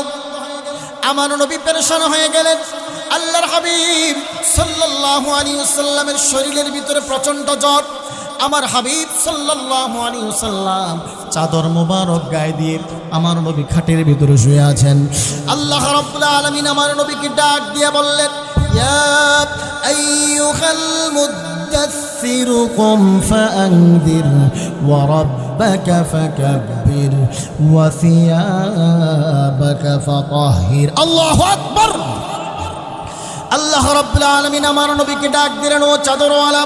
আমার নবী পেরেশান হয়ে গেলেন আল্লাহর হাবিব সাল্লাল্লাহু আলাইহি ওয়াসাল্লামের শরীরের ভিতরে প্রচন্ড জ্বর আমার হাবিব সাল্লাল্লাহু আলাইহি ওয়াসাল্লাম চাদর মোবারক গায়ে দিয়ে আমার নবী খাটের ভিতরে শুয়ে আছেন আল্লাহ রাব্বুল আলামিন আমার নবীকে ডাক দিয়ে বললেন ইয়া আইয়ুহাল মুদাথথির কুম ফাআনদির ওয়া রাব্বাকা ফাকাব্বির ওয়া সিয়াবাকা ফাতাহহির আল্লাহু আকবার আল্লাহ রাব্বুল আলামিন আমার নবীকে ডাক দিলেন ও চাদরওয়ালা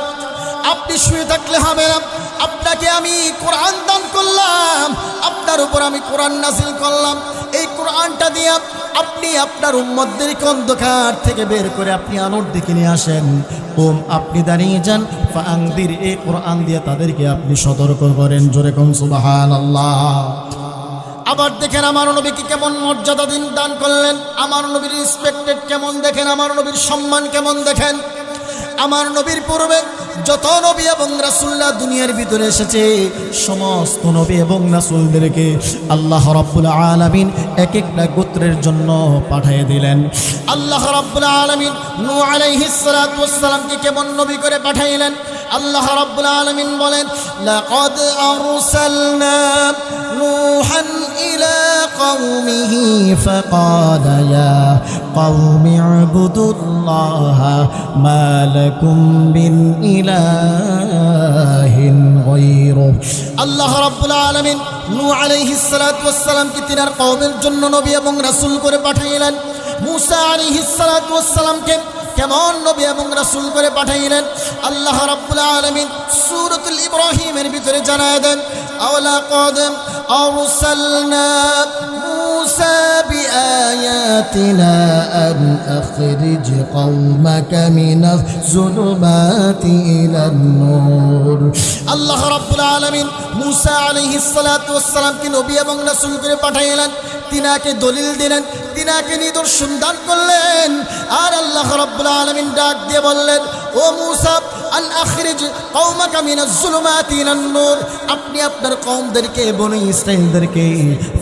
আপনি শুয়ে থাকলে হবে না আপনাকে আমি কোরআন দান করলাম আপনার উপর আমি কোরআন নাযিল করলাম এই কোরআনটা দিয়ে আপনি আপনার উম্মতদেরকে অন্ধকার থেকে বের করে আপনি আলোর দিকে নিয়ে আসেন আপনি দাঁড়িয়ে যান ফাআনদির এই কোরআন দিয়ে তাদেরকে আপনি সতর্ক করেন জোরে কোন সুবহানাল্লাহ আবার দেখেন আমার নবীকে কেমন মর্যাদা দান করলেন আমার নবীর রেসপেক্টেড কেমন দেখেন আমার নবীর সম্মান কেমন দেখেন আমার নবীর পূর্বে যত নবী এবং রাসূলরা দুনিয়ার ভিতরে এসেছে সমস্ত নবী এবং রাসূলদেরকে আল্লাহ রাব্বুল আলামিন এক একটা গোত্রের জন্য পাঠিয়ে দিলেন আল্লাহ রাব্বুল আলামিন নূহ আলাইহিস সালাতু ওয়াস সালামকে কেমন নবী করে পাঠাইলেন আল্লাহ রাব্বুল আলামিন বলেন লাকাদ আরসালনা নূহান ইলা কওমিহি ফাকালা ইয়া কওমি ইবুদুল্লাহা মা লাকুম মিন ইলাহিন গায়রুহু আল্লাহ রাব্বুল আলামিন নূহ আলাইহিস সালাতু ওয়াস সালামকে তিনার কওমের জন্য নবী এবং রাসূল করে পাঠাইলেন মূসা আলাইহিস সালাতু ওয়াস সালামকে কেমন নবী এবং রাসূল করে পাঠাইলেন আল্লাহ রাব্বুল আলামিন সূরাতুল ইব্রাহিমের ভিতরে জানায় দেন আওলাকাদ আরসালনা মূসা বিআয়াতিনা আন আখরিজ কওমাকা মিনাজ যুলুমাতি ইলান নূর আল্লাহ রাব্বুল আলামিন মূসা আলাইহিস সালাতু ওয়াস সালামকে নবী এবং রাসূল করে পাঠাইলেন তিনাকে দলিল দিলেন তিনাকে নিদর্শন দান করলেন আর আল্লাহ রাব্বুল আলামিন ডাক দিয়ে বললেন ও মূসা আন আখরিজ কওমাকা মিনাজ যুলুমাতি ইলান নূর আপনি আপনার কওমদেরকে বনি ইসরাঈলদেরকে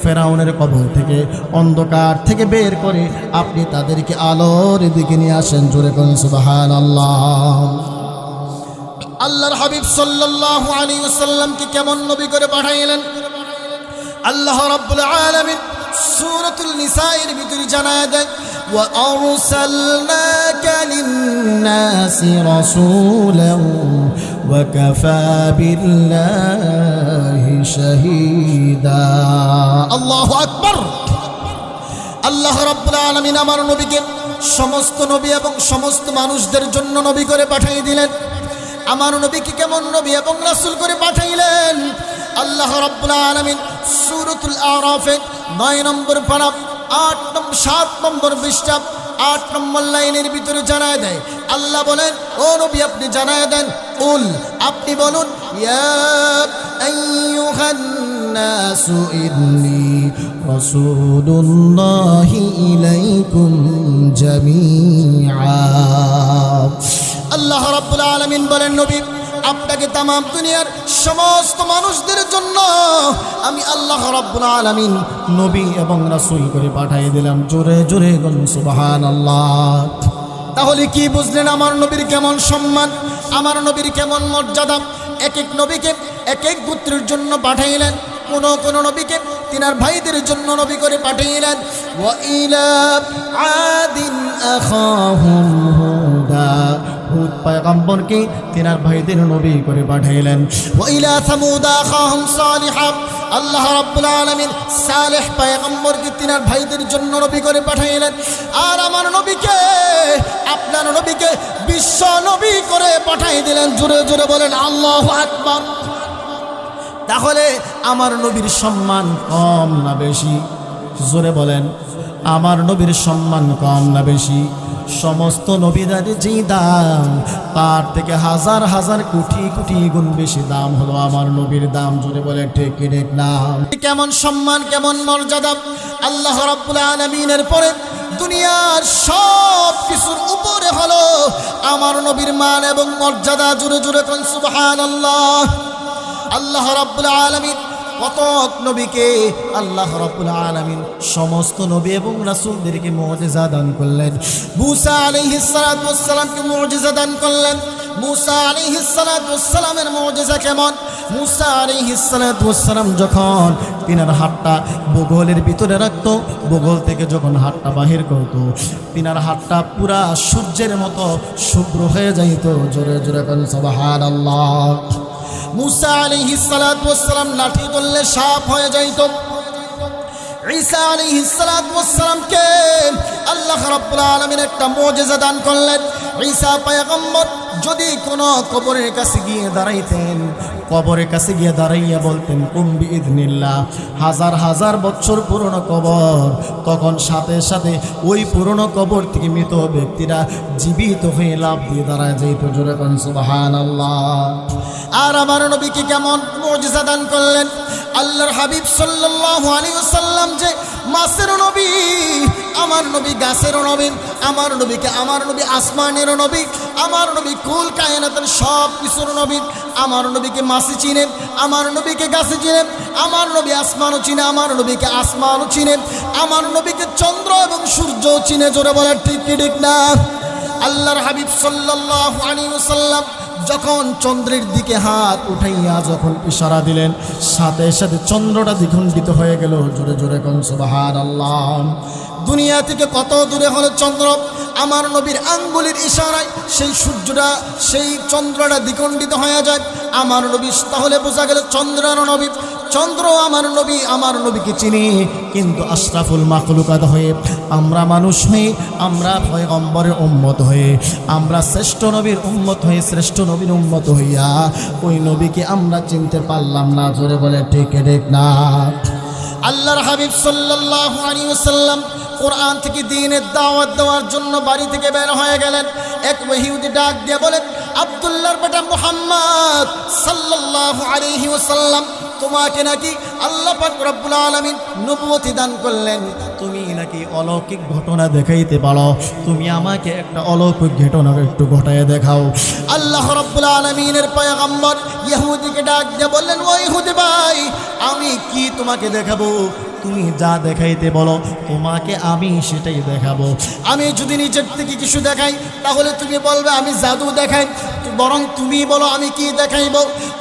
ফেরাউনের কবল থেকে অন্ধকার থেকে বের করে আপনি তাদেরকে আলোর দিকে নিয়ে আসেন জোরে বলুন সুবহানাল্লাহ আল্লাহর হাবিব সাল্লাল্লাহু আলাইহি ওয়াসাল্লামকে কেমন নবী করে পাঠাইলেন আল্লাহ রাব্বুল আলামিন সূরাতুল নিসায়ের ভিতরে জানায় দেন ওয়া আরসালনাকা লিন-নাসি রাসূলান ওয়া কাফা বিল্লাহি শাহীদা আল্লাহু আকবার আল্লাহ রাব্বুল আলামিন আমার নবীকে সমস্ত নবী এবং সমস্ত মানুষদের জন্য নবী করে পাঠিয়ে দিলেন আমার নবীকে কেমন নবী এবং রাসূল করে পাঠাইলেন আল্লাহ রাব্বুল আলামিন সূরাতুল আরাফে 9 নম্বর পারা 7 নম্বর পৃষ্ঠা 8 নম্বর লাইনের ভিতরে জানায় দেয় আল্লাহ বলেন ও নবী আপনি জানায় দেন কুল আপনি বলুন ইয়া আইয়ুহান নাসু ইন্নী রাসূলুল্লাহি ইলাইকুম জামিআ আল্লাহ রাব্বুল আলামিন বলেন নবী আপনাকে তাম দুনিয়ার সমস্ত মানুষদের জন্য আমি আল্লাহ রাব্বুল আলামিন নবী এবং রাসূল করে পাঠিয়ে দিলাম জোরে জোরে বলুন সুবহানাল্লাহ তাহলে কি বুঝলেন আমার নবীর কেমন সম্মান আমার নবীর কেমন মর্যাদা এক এক নবীকে এক এক গোত্রের জন্য পাঠাইলেন কোন কোন নবীকে তিনার ভাইদের জন্য নবী করে পাঠাইলেন ওয়া ইলা আদিন আখাহুম হুদা হুদ পয়গম্বরকে তিনার ভাইদের নবী করে পাঠাইলেন ওয়া ইলা সামুদ আখাহুম সালিহা আল্লাহ রাব্বুল আলামিন সালেহ পয়গম্বরকে তিনার ভাইদের জন্য নবী করে পাঠাইলেন আর আমার নবীকে আপনার নবীকে বিশ্ব নবী করে পাঠাই দিলেন জোরে জোরে বলেন আল্লাহু আকবার তাহলে আমার নবীর সম্মান কম না বেশি জোরে বলেন আমার নবীর সম্মান কম না বেশি? সমস্ত নবীদের যেই দাম তার থেকে হাজার হাজার কোটি কোটি গুণ বেশি দাম হলো আমার নবীর দাম। জোরে বলে ঠিক কি ঠিক না? কেমন সম্মান, কেমন মর্যাদা! আল্লাহ রাব্বুল আলামিনের পরে দুনিয়ার সব কিছুর উপরে হলো আমার নবীর মান এবং মর্যাদা। জোরে জোরে কোন সুবহানাল্লাহ। আল্লাহ রাব্বুল আলামিন কত নবীকে, আল্লাহ রাব্বুল আলামিন সমস্ত নবী এবং রাসূলদেরকে মুজিজা দান করলেন। মুসা আলাইহিস সালাতু ওয়াস সালামকে মুজিজা দান করলেন। মুসা আলাইহিস সালাতু ওয়াস সালামের মুজিজা কেমন? মুসা আলাইহিস সালাতু ওয়াস সালাম যখন তিনার হাতটা বগলের ভিতরে রাখতো, বগল থেকে যখন হাতটা বাহির করতো, তিনার হাতটা পুরা সূর্যের মতো শুভ্র হয়ে যাইত। জোরে জোরে কোন সুবহানাল্লাহ। মুসা আলাইহিস সালাতু ওয়াস সালাম লাঠি ধরলে সাপ হয়ে যাইত। ঈসা আলাইহিস সালাতু ওয়াস সালামকে আল্লাহ রাব্বুল আলামিন একটা মুজিজা দান করলেন। ঈসা পয়গম্বর যদি কোনো কবরের কাছে গিয়ে দাঁড়াইতেন, কবরের কাছে গিয়ে দাঁড়াইয়া বলতেন কুম বিইذনিল্লাহ, হাজার হাজার বছর পুরনো কবর, তখন সাথে সাথে ওই পুরনো কবর থেকে মৃত ব্যক্তিরা জীবিত হয়ে লাফ দিয়ে দাঁড়ায় যেত। জোরে কোন সুবহানাল্লাহ। আর আমার নবীকে কেমন মুজিজা দান করলেন! আল্লাহর হাবিব সাল্লাল্লাহু আলাইহি ওয়াসাল্লাম যে মাসের নবী, আমার নবী গাছের নবী, আমার নবীকে আমার নবী আসমানের নবী, আমার নবী কুল কায়নাতের সব কিছুর নবী। আমার নবীকে মাসি চিনেন, আমার নবীকে গাছে চিনেন, আমার নবী আসমানও চিনে, আমার নবীকে আসমানও চিনেন, আমার নবীকে চন্দ্র এবং সূর্য চিনে। জোরে বলে ঠিক কি ঠিক না? আল্লাহর হাবিব সাল্লাল্লাহু আলাইহি ওয়াসাল্লাম যখন চন্দ্রের দিকে হাত উঠাইয়া যখন ইশারা দিলেন, সাথে সাথে চন্দ্রটা দ্বিখণ্ডিত হয়ে গেল। জোরে জোরে কোন সুবহানাল্লাহ। দুনিয়া থেকে কত দূরে হলো চন্দ্র, আমার নবীর আঙ্গুলের ইশারায় সেই সূর্যটা, সেই চন্দ্রটা দ্বিখণ্ডিত হয়ে যায়। আমার নবী, তাহলে বোঝা গেল চন্দ্রের নবী, চন্দ্র আমার নবী, আমার নবীকে চিনি। কিন্তু আশরাফুল মাখলুকাত হয়ে, আমরা মানুষ হয়ে, আমরা পয়গম্বরের উম্মত হয়ে, আমরা শ্রেষ্ঠ নবীর উম্মত হয়ে, শ্রেষ্ঠ নবীর উম্মত হইয়া ওই নবীকে আমরা চিনতে পারলাম না। জোরে বলে ঠিক ঠিক না? আল্লাহর হাবিব সাল্লাল্লাহু আলাইহি ওয়াসাল্লাম কোরআন থেকে দ্বীনের দাওয়াত দেওয়ার জন্য বাড়ি থেকে বের হয়ে গেলেন। এক ইহুদি ডাক দিয়ে বলে, আব্দুল্লাহর বেটা মুহাম্মদ সাল্লাল্লাহু আলাইহি ওয়াসাল্লাম, তোমাকে নাকি আল্লাহ পাক রব্বুল আলামিন নবুয়তি দান করলেন, তুমি নাকি অলৌকিক ঘটনা দেখাইতে পারো, তুমি আমাকে একটা অলৌকিক ঘটনা একটু ঘটায় দেখাও। আল্লাহ রব্বুল আলামিনের পয়গম্বর ইহুদিকে ডাক দিয়ে বললেন, ও ইহুদি ভাই, আমি কি তোমাকে দেখাবো? তুমি যা দেখাইতে বলো তোমাকে আমি সেটাই দেখাবো। আমি যদি নিজের থেকে কিছু দেখাই তাহলে তুমি বলবে আমি জাদু দেখাই, বরং তুমি বলো আমি কি দেখাইব।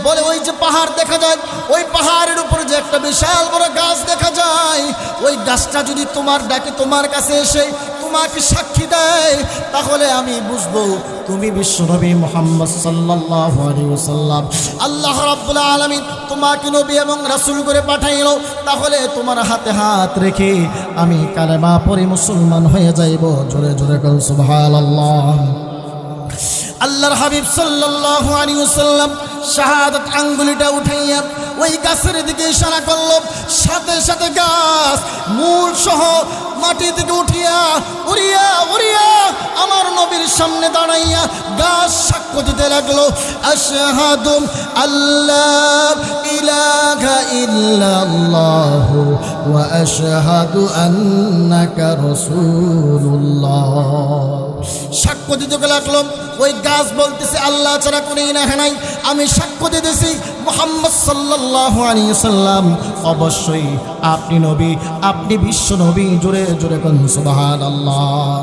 বলে, ওই যে পাহাড় দেখা যায়, ওই পাহাড়ের উপরে যে একটা বিশাল বড় গাছ দেখা যায়, ওই গাছটা যদি তোমার ডাকে তোমার কাছে এসে তোমাকে সাক্ষী দেয়, তাহলে আমি বুঝবো তুমি বিশ্বনবী মুহাম্মদ সাল্লাল্লাহু আলাইহি ওয়াসাল্লাম। আল্লাহ রাব্বুল আলামিন তোমাকে নবী এবং রাসূল করে পাঠাইলো, তাহলে তোমার হাতে হাত রেখে আমি কালেমা পড়ে মুসলমান হয়ে যাইব। জোরে জোরে বল সুবহানাল্লাহ। আল্লাহর হাবিব সাল্লাল্লাহু আলাইহি ওয়াসাল্লাম শাহাদাত আঙ্গুলিটা উঠাইয়া ওই গাছের দিকে ইশারা করলো, সাথে সাথে গাছ মূল সহ মাটি থেকে উঠিয়া উড়িয়া উড়িয়া আমার নবীর সামনে দাঁড়াইয়া গাছ সাক্ষ্য দিতে লাগলো, আশহাদু আল্লাহ ইলাহা ইল্লাল্লাহ ওয়া আশহাদু আন্নাকা রাসূলুল্লাহ। সাক্ষ্য দিতে লাগলো। ওই গাছ বলতেছে, আল্লাহ ছাড়া কোনো ইলাহ নাই, আমি সাক্ষ্য দিতেছি মুহাম্মদ সাল্লাল্লাহু আলাইহি ওয়াসাল্লাম অবশ্যই আপনি নবী, আপনি বিশ্ব নবী। জোরে জোরে কোন সুবহানাল্লাহ।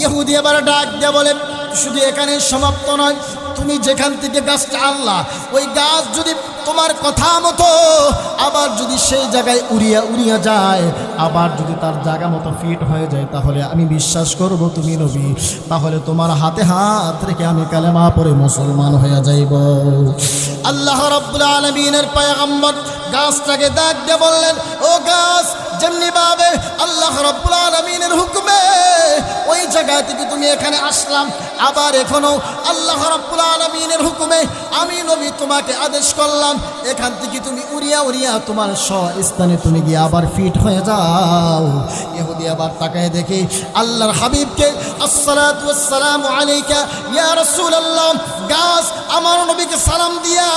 ইহুদি আবার ডাক দিয়ে বলে, শুধু এখানে সমাপ্ত নয়, তুমি যেখান থেকে গাছটা আল্লাহ, ওই গাছ যদি তোমার কথা মতো আবার যদি সেই জায়গায় উড়িয়া উড়িয়া যায়, আবার যদি তার জায়গা মতো ফিট হয়ে যায়, তাহলে আমি বিশ্বাস করব তুমি নবী, তাহলে তোমার হাতে হাত রেখে আমি কালেমা পড়ে মুসলমান হয়ে যাইব। আল্লাহ রাব্বুল আলামিনের পয়গম্বর গাছটাকে ডাক দিয়ে বললেন, ও গাছ, যেমনি ভাবে আল্লাহ রাব্বুল আলামিনের হুকুমে ওই জায়গা থেকে তুমি এখানে আসলাম, আবার এখনো আল্লাহ রাব্বুল আলামিনের হুকুমে আমি নবী তোমাকে আদেশ করলাম এখান থেকে তুমি উড়িয়া উড়িয়া তোমার স্থানে তুমি গিয়ে আবার ফিট হয়ে যাও। ইহুদি আবার তাকায় দেখে আল্লাহর হাবিবকে আসসালাতু ওয়াসসালামু আলাইকা ইয়া রাসূলুল্লাহ গাছ আমার নবীকে সালাম দিয়া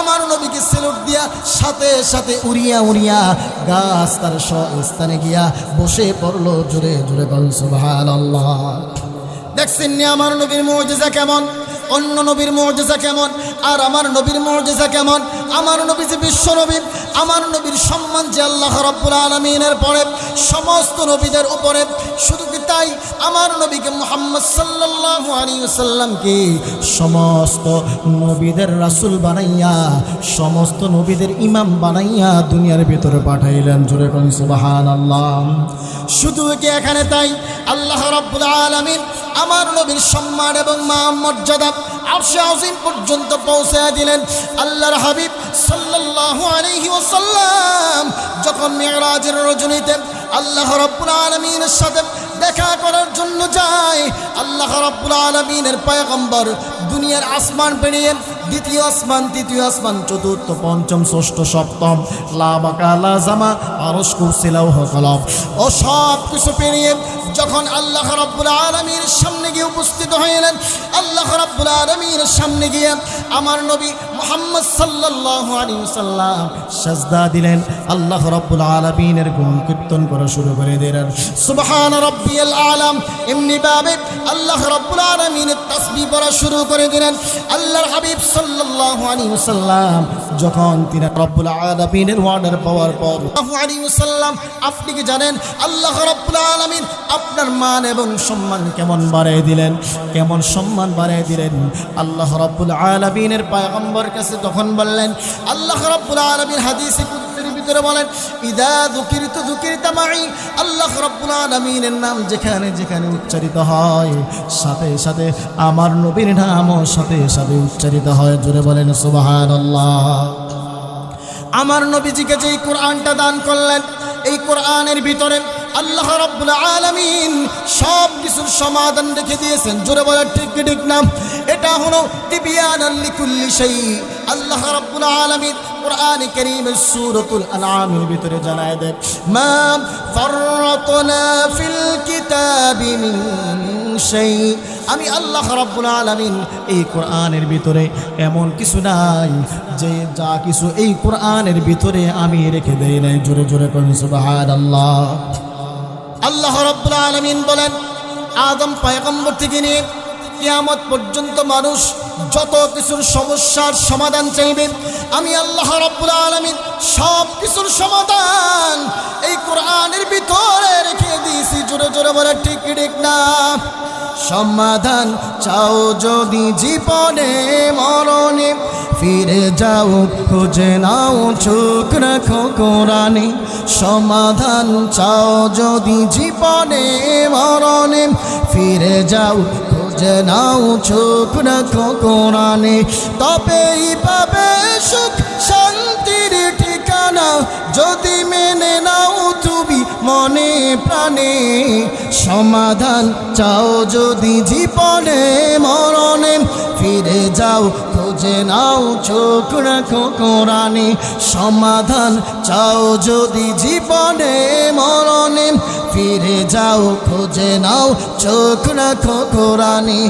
আমার নবীকে সেলুট দিয়া সাথে সাথে উড়িয়া উড়িয়া গাছ তার স্থানে গিয়া বসে পড়লো। জোরে জোরে বল সুবহানাল্লাহ। দেখছেন নি আমার নবীর মুজিজা কেমন, অন্য নবীর মুজিজা কেমন, আর আমার নবীর মুজিজা কেমন। আমার নবী যে বিশ্ব নবী, আমার নবীর সম্মান যে আল্লাহ রাব্বুল আলামিনের পরে সমস্ত নবীদের উপরে। শুধু কি তাই, আমার নবীকে মুহাম্মদ সাল্লাল্লাহু আলাইহি ওয়াসাল্লামকে সমস্ত নবীদের রাসূল বানাইয়া সমস্ত নবীদের ইমাম বানাইয়া দুনিয়ার ভিতরে পাঠাইলেন। জোরে কোন সুবহানাল্লাহ। শুধু কি এখানে তাই, আল্লাহ রাব্বুল আলামিন আমার নবীর সম্মান এবং মর্যাদা আরশে আজিম পর্যন্ত পৌঁছায় দিলেন। আল্লাহর হাবিব সাল্লাল্লাহু আলাইহি ওয়াসাল্লাম যখন মিরাজের রজনীতে আল্লাহ রাব্বুল আলামিনের সাথে দেখা করার জন্য যায়, আল্লাহ রাব্বুল আলামিনের পয়গম্বর দুনিয়ার আসমান পেরিয়ে দ্বিতীয় আসমান, তৃতীয় আসমান, চতুর্থ, পঞ্চম, ষষ্ঠ, সপ্তম, লা বাকা লা জামা, আরশ, কুরসি, লৌহ কলম ও সব কিছু পেরিয়ে যখন আল্লাহ রাব্বুল আলামিনের সামনে গিয়ে উপস্থিত হইলেন, আল্লাহ রাব্বুল আলামিনের সামনে গিয়ে আমার নবী মুহাম্মদ সাল্লাল্লাহু আলাইহি ওয়াসাল্লাম সাজদা দিলেন। আল্লাহ রাব্বুল আলামিনের গুণ কীর্তন করা শুরু করে দিলেন। সুবহান রাব্বিয়াল আলাম। এমনি ভাবে আল্লাহ রাব্বুল আলামিনের তাসবিহ পড়া শুরু করে দিলেন। আল্লাহর হাবিব সাল্লাল্লাহু আলাইহি ওয়াসাল্লাম যখন তিনি রাব্বুল আলামিনের ওয়ার্ডার পাওয়ার পর আলাইহি ওয়াসাল্লাম, আপনি কি জানেন আল্লাহ রাব্বুল আলামিন আপনার মান এবং সম্মান কেমন বাড়িয়ে দিলেন, কেমন সম্মান বাড়িয়ে দিলেন। আল্লাহ রাব্বুল আলামিনের পয়গম্বর কাছে তখন বললেন, আল্লাহ রাব্বুল আলামিন হাদিসে কুদসির ভিতরে বলেন, ইদা যুকিরতু যুকিরতা মাই। আল্লাহ রাব্বুল আলামিনের নাম যেখানে যেখানে উচ্চারিত হয় সাথে সাথে আমার নবীর নামও সাথে সাথে উচ্চারিত হয়। জোরে বলেন সুবহানাল্লাহ। আমার নবীজিকে যে কোরআনটা দান করলেন, এই কোরআনের ভিতরে আল্লাহ রাব্বুল আলামিন সব কিছুর সমাধান রেখে দিয়েছেন। জোরে বলেন ঠিক ঠিক না? এটা হলো তিবিয়ানাল লিকুল্লি শাই। আল্লাহ রাব্বুল আলামিন কোরআনে কারীমের সূরাতুল আনআমের ভিতরে জানায় দেন, মা ফাররাতনা ফিল কিতাবি মিন শাই। আমি আল্লাহ রাব্বুল আলামিন এই কোরআনের ভিতরে এমন কিছু নাই যে যা কিছু এই কোরআনের ভিতরে আমি রেখে দেই নাই। জোরে জোরে বলুন সুবহানাল্লাহ। আল্লাহ রাব্বুল আলামিন বলেন, আদম পয়গম্বর থেকে নিয়ে কিয়ামত পর্যন্ত মানুষ যত কিছুর সমস্যার সমাধান চাইবে, আমি আল্লাহ রাব্বুল আলামিন সব কিছুর সমাধান এই কোরআনের ভিতরে রেখে দিয়েছি। জোরে জোরে বলে ঠিক ঠিক না? সমাধান চাও যদি জীবনে মরণে, ফিরে যাও খুঁজে নাও চোখ রাখো কোরআনে। সমাধান চাও যদি জীবনে মরণে, ফিরে যাও খুঁজে নাও চোখ রাখো কোরআনে। তবেই পাবে সুখ শান্তির ঠিকানা, যদি মেনে নাও তুমি মনে প্রাণে। সমাধান চাও যদি জীবনে মরণে, ফিরে যাও খুঁজে নাও চোখ রাখো কোরআনে। সমাধান চাও যদি জীবনে মরণে, ফিরে যাও খুঁজে নাও চোখ রাখো কোরআনে।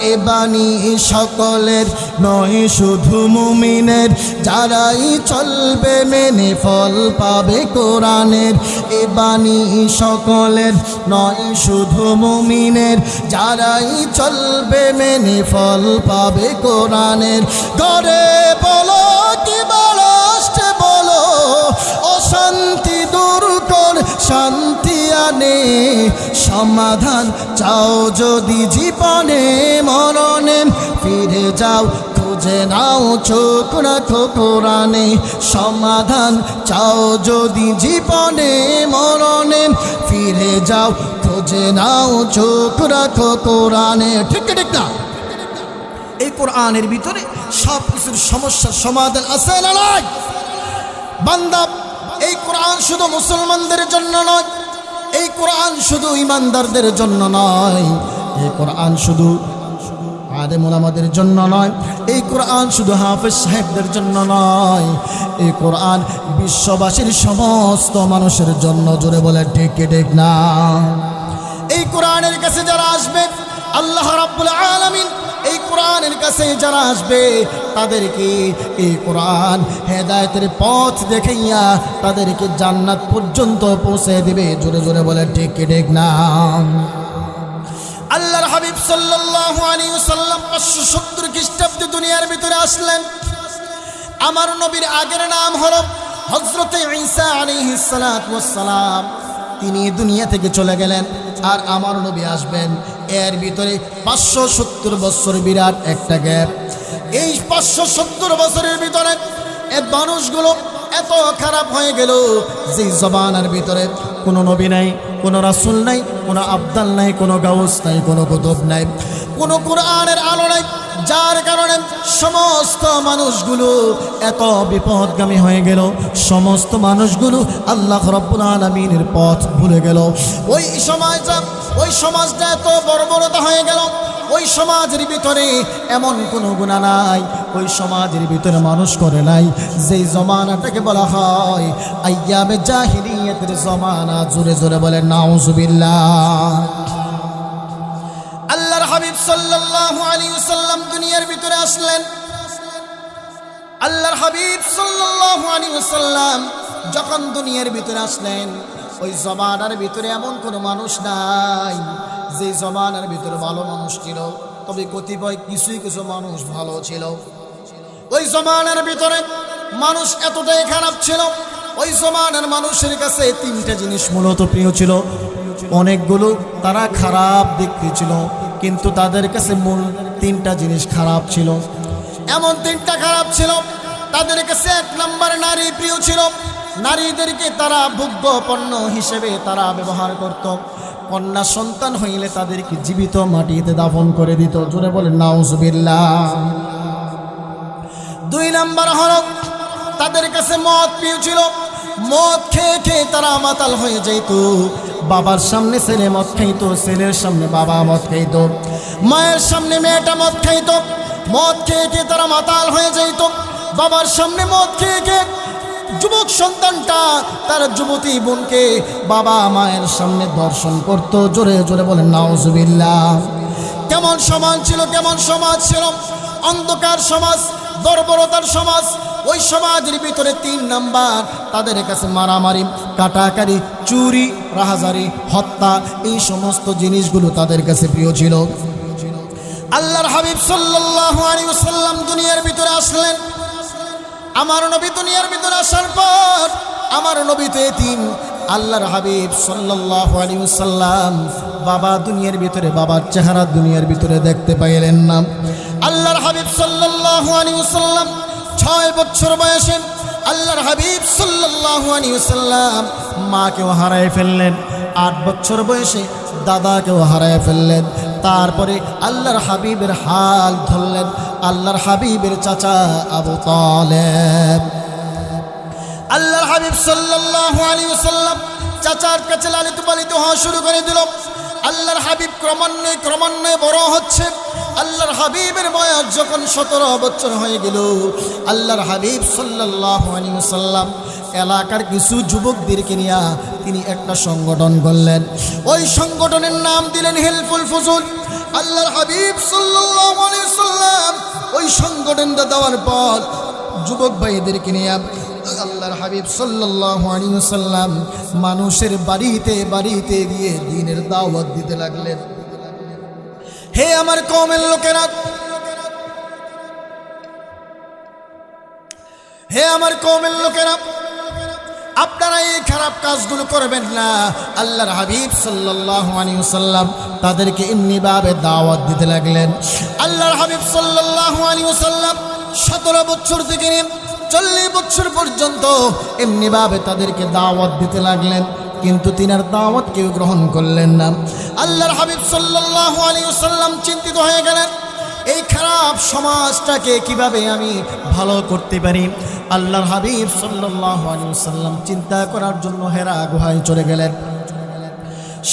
এ বাণী সকলের নয় শুধু মুমিনের, যারাই চলবে মেনে ফল পাবে কোরআনের। এ বাণী সকলের নয় শুধু মুমিনের, যারাই চলবে মেনে ফল পাবে কোরআনের। ঘরে বলো কি রাষ্ট্রে বলো, অশান্তি দূর কর শান্তি আনে। সমাধান চাও যদি জীবনে মরণে, ফিরে যাও খুঁজে নাও চোখ রাখো কোরআনে। সমাধান চাও যদি জীবনে মরণে, ফিরে যাও খুঁজে নাও চোখ রাখো কোরআনে। ঠিক ঠিক না? এই কোরআনের ভিতরে সব কিছুর সমস্যার সমাধান আছে না নাই? বান্দা, এই কোরআন শুধু মুসলমানদের জন্য নয়, এই কোরআন শুধু ইমানদারদের জন্য নয়, এই কোরআন শুধু আলেম ওলামাদের জন্য নয়, এই কোরআন শুধু হাফেজ সাহেবদের জন্য নয়, এই কোরআন বিশ্ববাসীর সমস্ত মানুষের জন্য। জোরে বলে ঠিক কি ঠিক না? এই কোরআনের কাছে যারা আসবে, আল্লাহ রাব্বুল আলামিন এই কোরআনের কাছে যারা আসবে তাদেরকে এই কোরআন হেদায়েতের পথ দেখাইয়া তাদেরকে জান্নাত পর্যন্ত পৌঁছে দিবে। জোরে জোরে বলে ঠিক কি ঠিক না? আল্লাহর হাবিব সাল্লাল্লাহু আলাইহি ওয়াসাল্লাম 570 খ্রিস্টাব্দে দুনিয়ার ভিতরে আসলেন। আমার নবীর আগের নাম হলো হযরত ঈসা আলাইহিস সালাতু ওয়াস সালাম। তিনি দুনিয়া থেকে চলে গেলেন, আর আমার নবী আসবেন। এর ভিতরে 570 বছর, বিরাট একটা গ্যাপ। এই 570 বছরের ভিতরে এই মানুষগুলো এত খারাপ হয়ে গেল যে জবানের ভিতরে কোনো নবী নাই, কোনো রাসূল নাই, কোনো আবদাল নাই, কোনো গাউস নাই, কোনো কুতুব নাই, কোনো কোরআনের আলো নাই, যার কারণে সমস্ত মানুষগুলো এত বিপদগামী হয়ে গেল। সমস্ত মানুষগুলো আল্লাহ রাব্বুল আলামিনের পথ ভুলে গেল। ওই সমাজটা এত বর্বরতা হয়ে গেল। ওই সমাজের ভিতরে এমন কোনো গুনাহ নাই, ওই সমাজের ভিতরে মানুষ করে নাই যেই জমানাটাকে বলা হয় আইয়ামে জাহিলিয়াতের জমানা। জোরে জোরে বলেন নাউজুবিল্লাহ। আল্লাহর হাবিব সাল্লাল্লাহু আলাইহি ওয়াসাল্লাম দুনিয়ার ভিতরে আসলেন। আল্লাহর হাবিব সাল্লাল্লাহু আলাইহি ওয়াসাল্লাম যখন দুনিয়ার ভিতরে আসলেন, ওই জমানার ভিতরে এমন কোনো মানুষ নাই যে জমানার ভিতরে ভালো মানুষ ছিল, তবে কতিপয় কিছু মানুষ ভালো ছিল। ওই জমানার ভিতরে মানুষ এতটাই খারাপ ছিল, ওই জমানার মানুষের কাছে 3টা জিনিস মূলত প্রিয় ছিল। অনেকগুলো তারা খারাপ দেখতে ছিল, কিন্তু তাদের কাছে মূল 3টা জিনিস খারাপ ছিল। এমন 3টা খারাপ ছিল তাদের কাছে। 1 নম্বর নারী প্রিয় ছিল। নারীদেরকে তারা ভোগ্য পণ্য হিসেবে তারা ব্যবহার করত। কন্যা সন্তান হইলে তাদেরকে জীবিত মাটিতে দাফন করে দিত। জোরে বলেন নাউজুবিল্লাহ। 2 নম্বর হলো তাদের কাছে মদ প্রিয় ছিল। মদ খেয়ে খেয়ে তারা মাতাল হয়ে যেত। বাবার সামনে ছেলে মদ খাইত, ছেলের সামনে বাবা মদ খাইত, মায়ের সামনে মেয়েটা মদ খাইত। মদ খেয়ে খেয়ে তারা মাতাল হয়ে যেত। বাবার সামনে মদ খেয়ে খেয়ে যুবক সন্তানটা তার যুবতী বোনকে বাবা মায়ের সামনে দর্শন করত। জোরে জোরে বলেন নাউজুবিল্লাহ। কেমন সমাজ ছিল, কেমন সমাজ ছিল! অন্ধকার সমাজ, বর্বরতার সমাজ। ওই সমাজের ভিতরে 3 নাম্বার তাদের কাছে মারামারি, কাটাকারি, চুরি, রাহাজারি, হত্যা, এই সমস্ত জিনিসগুলো তাদের কাছে প্রিয় ছিল। আল্লাহর হাবিব সাল্লাল্লাহু আলাইহি ওয়াসাল্লাম দুনিয়ার ভিতরে আসলেন। আমার নবী দুনিয়ার ভিতরে আসার পর আমার নবী তো এতিম। আল্লাহর হাবিব সাল্লাল্লাহু আলাইহি ওয়াসাল্লাম বাবা দুনিয়ার ভিতরে, বাবার চেহারা দুনিয়ার ভিতরে দেখতে পাইলেন না। আল্লাহর হাবিব সাল্লাল্লাহু আলাইহি ওয়াসাল্লাম 6 বছর বয়সে আল্লাহর হাবিব সাল্লাল্লাহু আলাইহি ওয়াসাল্লাম মাকেও হারায় ফেললেন। 8 বছর বয়সে দাদাকেও হারায় ফেললেন। তারপরে আল্লাহর হাবিবের হাল ধরলেন আল্লাহর হাবিবের চাচা আবু তালেব। আল্লাহর হাবিব সাল্লাল্লাহু আলাইহি ওয়াসাল্লাম চাচার কাছে লালিত পালিত হওয়া শুরু করে দিল। আল্লাহর হাবিব ক্রমান্বয়ে বড় হচ্ছে। আল্লাহর হাবিবের বয়স যখন 17 বছর হয়ে গেল, আল্লাহর হাবিব সাল্লাল্লাহু আলাইহি ওয়াসাল্লাম এলাকার কিছু যুবকদেরকে নিয়ে তিনি একটা সংগঠন করলেন। ওই সংগঠনের নাম দিলেন হেলফুল ফুজুল। আল্লাহর হাবিব সাল্লাল্লাহু আলাইহি ওয়াসাল্লাম ওই সংগঠনটা দেওয়ার পর যুবক ভাইদেরকে নিয়ে আল্লাহর হাবিব সাল্লাল্লাহু আলাইহি ওয়াসাল্লাম মানুষের বাড়িতে বাড়িতে গিয়ে দ্বীনের দাওয়াত দিতে লাগলেন। হে আমার কওমের লোকেরা, হে আমার কওমের লোকেরা, আপনারা এই খারাপ কাজগুলো করবেন না। আল্লাহর হাবিব সাল্লাল্লাহু আলাইহি ওয়াসাল্লাম তাদেরকে এমনিভাবে দাওয়াত দিতে লাগলেন। আল্লাহর হাবিব সাল্লাল্লাহু আলাইহি ওয়াসাল্লাম 17 বছর থেকে 40 বছর পর্যন্ত এমনিভাবে তাদেরকে দাওয়াত দিতে লাগলেন, কিন্তু তিনার দাওয়াত কেউ গ্রহণ করলেন না। আল্লাহর হাবিব সাল্লাল্লাহু আলাইহি ওয়াসাল্লাম চিন্তিত হয়ে গেলেন, এই খারাপ সমাজটাকে কিভাবে আমি ভালো করতে পারি। আল্লাহর হাবিব সাল্লাল্লাহু আলাইহি ওয়াসাল্লাম চিন্তা করার জন্য হেরা গুহায় চলে গেলেন।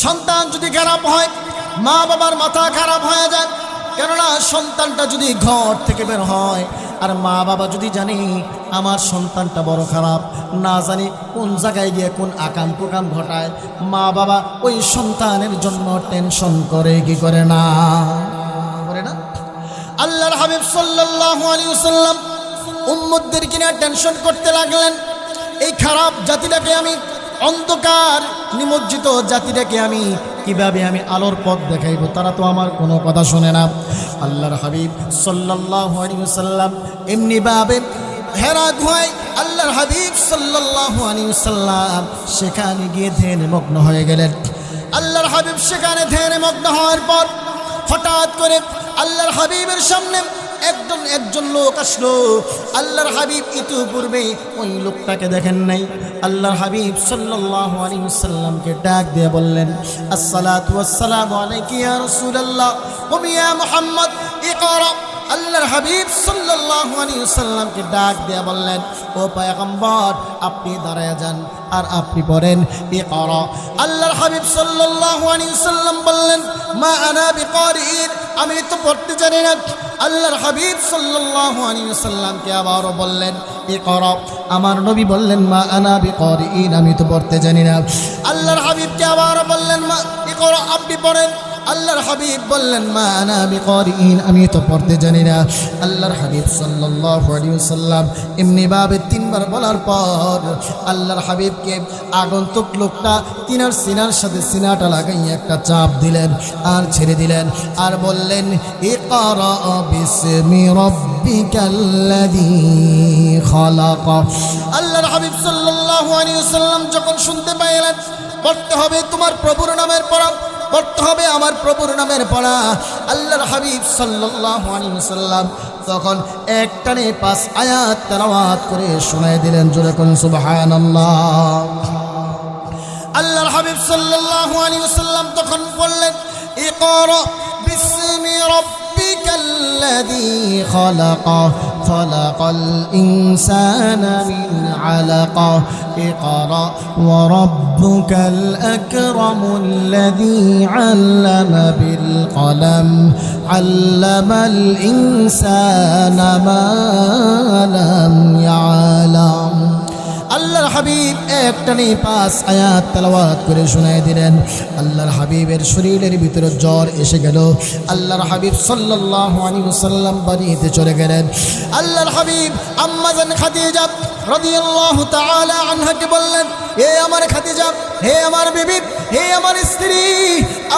সন্তান যদি খারাপ হয়, মা বাবার মাথা খারাপ হয়ে যায়, কেননা সন্তানটা যদি ঘর থেকে বের হয় আর মা বাবা যদি জানে আমার সন্তানটা বড় খারাপ, না জানি কোন জায়গায় গিয়ে কোন আকাম কুকাম ঘটায়, মা বাবা ওই সন্তানের জন্য টেনশন করে কি করে না? করে না? আল্লাহর হাবিব সাল্লাল্লাহু আলাইহি ওয়াসাল্লাম উম্মতদেরকে নিয়ে টেনশন করতে লাগলেন। এই খারাপ জাতিটাকে আমি, অন্ধকার নিমজ্জিত জাতিটাকে আমি কিভাবে আমি আলোর পথ দেখাইব? তারা তো আমার কোনো কথা শোনে না। আল্লাহর হাবিব সাল্লাল্লাহু আলাইহি ওয়াসাল্লাম এমনিভাবে হেরা গুহায় আল্লাহর হাবিব সাল্লাল্লাহু আলাইহি ওয়াসাল্লাম সেখানে গিয়ে ধ্যানে মগ্ন হয়ে গেলেন। আল্লাহর হাবিব সেখানে ধ্যানে মগ্ন হওয়ার পর হঠাৎ করে আল্লাহর হাবিবের সামনে একজন লোক আসলো। আল্লাহর হাবিব ইতিপূর্বে ওই লোকটাকে দেখেন নাই। আল্লাহর হাবিব সাল্লাল্লাহু আলাইহি ওয়াসাল্লামকে ডাক দিয়ে বললেন, আসসালাতু ওয়াসসালামু আলাইকা ইয়া রাসূলুল্লাহ ওয়া ইয়া মুহাম্মদ ইকরা। আল্লাহর হাবিব সাল্লাল্লাহু আলাইহি ওয়াসাল্লামকে ডাক দিয়ে বললেন, ও পয়গম্বর আপনি দাঁড়ায় যান আর আপনি পড়েন ইকরা। আল্লাহর হাবিব সাল্লাল্লাহু আলাইহি ওয়াসাল্লাম বললেন, মা আনা বিকারিন, আমি তো পড়তে জানি না। আল্লাহর হাবিব সাল্লাল্লাহু আলাইহি ওয়াসাল্লামকে আবারও বললেন ইকরা। আমার নবী বললেন, মা আনা বিকারিন, আমি তো পড়তে জানি না। আল্লাহর হাবিবকে আবারও বললেন, মা ইকরা, আপনি পড়েন। আল্লাহর হাবিব বললেন, মা আনা বিকারিন, আমি তো পড়তে জানি না। আল্লাহর হাবিব সাল্লাল্লাহু আলাইহি ওয়াসাল্লাম এমনিভাবে তিনবার বলার পর আল্লাহর হাবিবকে আগন্তুক লোকটা তিনার সিনার সাথে সিনাটা লাগাইয়া একটা চাপ দিলেন আর ছেড়ে দিলেন আর বললেন, ইকরা বিসমি রাব্বিকাল্লাযী খালাক। আল্লাহর হাবিব সাল্লাল্লাহু আলাইহি ওয়াসাল্লাম যখন শুনতে পাইলেন পড়তে হবে তোমার প্রভুর নামের পড়া, পড়তে হবে আমার প্রভুর নামের পড়া, আল্লাহর হাবিব সাল্লাল্লাহু আলাইহি ওয়াসাল্লাম তখন একটানে 5 আয়াত তেলাওয়াত করে শোনায় দিলেন। জোরে কোন সুবহানাল্লাহ। আল্লাহর হাবিব সাল্লাল্লাহু আলাইহি ওয়াসাল্লাম তখন বললেন, ইকরা বিসমি রাব্বিকাল্লাযী খালাক খালাকাল ইনসানা মিন আলাক ইকরা ওয়া রাব্বুকাল আকরামুল্লাযী আল্লামা বিল কলম আল্লামাল ইনসানা মা লাম ইয়ালাম। আল্লাহর হাবিব একটানে 5 আয়াত তেলাওয়াত করে শোনায় দিলেন। আল্লাহর হাবিবের শরীরের ভিতরে জ্বর এসে গেল। আল্লাহর হাবিব সাল্লাল্লাহু আলাইহি ওয়াসাল্লাম বাড়িতে চলে গেলেন। আল্লাহর হাবিব আম্মা জান খাদিজা রাদিয়াল্লাহু তাআলা আনহাকে বললেন, হে আমার খাদিজা, হে আমার বিবি, হে আমার স্ত্রী,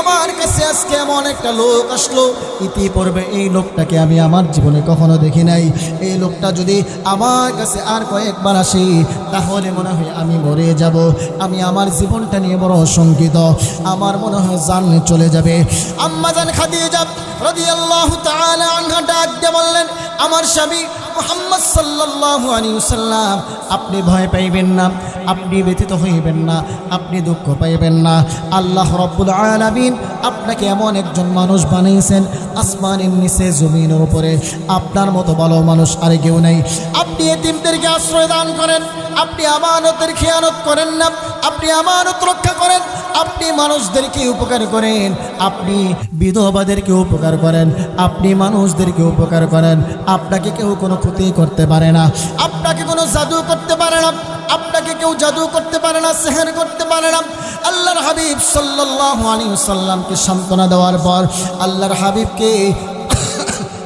আমার কাছে আজকে এমন একটা লোক আসলো। ইতিপূর্বে এই লোকটাকে আমি আমার জীবনে কখনো দেখি নাই। এই লোকটা যদি আমার কাছে আর কয়েকবার আসে তাহলে মনে হয় আমি মরে যাব। আমি আমার জীবনটা নিয়ে বড় শঙ্কিত, আমার মনে হয় জান চলে যাবে। আম্মা জান খাদিজা রাদিয়াল্লাহু তাআলা আনহা ডাক দিয়ে বললেন, আমার স্বামী মুহাম্মদ সাল্লাল্লাহু আলাইহি ওয়াসাল্লাম, আপনি ভয় পাইবেন না, আপনি ব্যথিত হইবেন না, আপনি দুঃখ পাইবেন না। আল্লাহ রাব্বুল আলামিন আপনাকে এমন একজন মানুষ বানিয়েছেন, আসমানের নিচে জমিনের উপরে আপনার মতো ভালো মানুষ আর কেউ নাই। আপনি এতিমদেরকে আশ্রয় দান করেন, আপনি আমানতের খেয়ানত করেন না, আপনি আমানত রক্ষা করেন, আপনি মানুষদেরকে উপকার করেন, আপনি বিধবাদেরকে উপকার করেন, আপনি মানুষদেরকে উপকার করেন। আপনাকে কেউ কোনো ক্ষতি করতে পারে না, আপনাকে কোনো জাদু করতে পারে না, আপনাকে কেউ জাদু করতে পারে না, সেহের করতে পারে না। আল্লাহর হাবিব সাল্লাল্লাহু আলাইহি ওয়াসাল্লামকে সান্ত্বনা দেওয়ার পর আল্লাহর হাবিবকে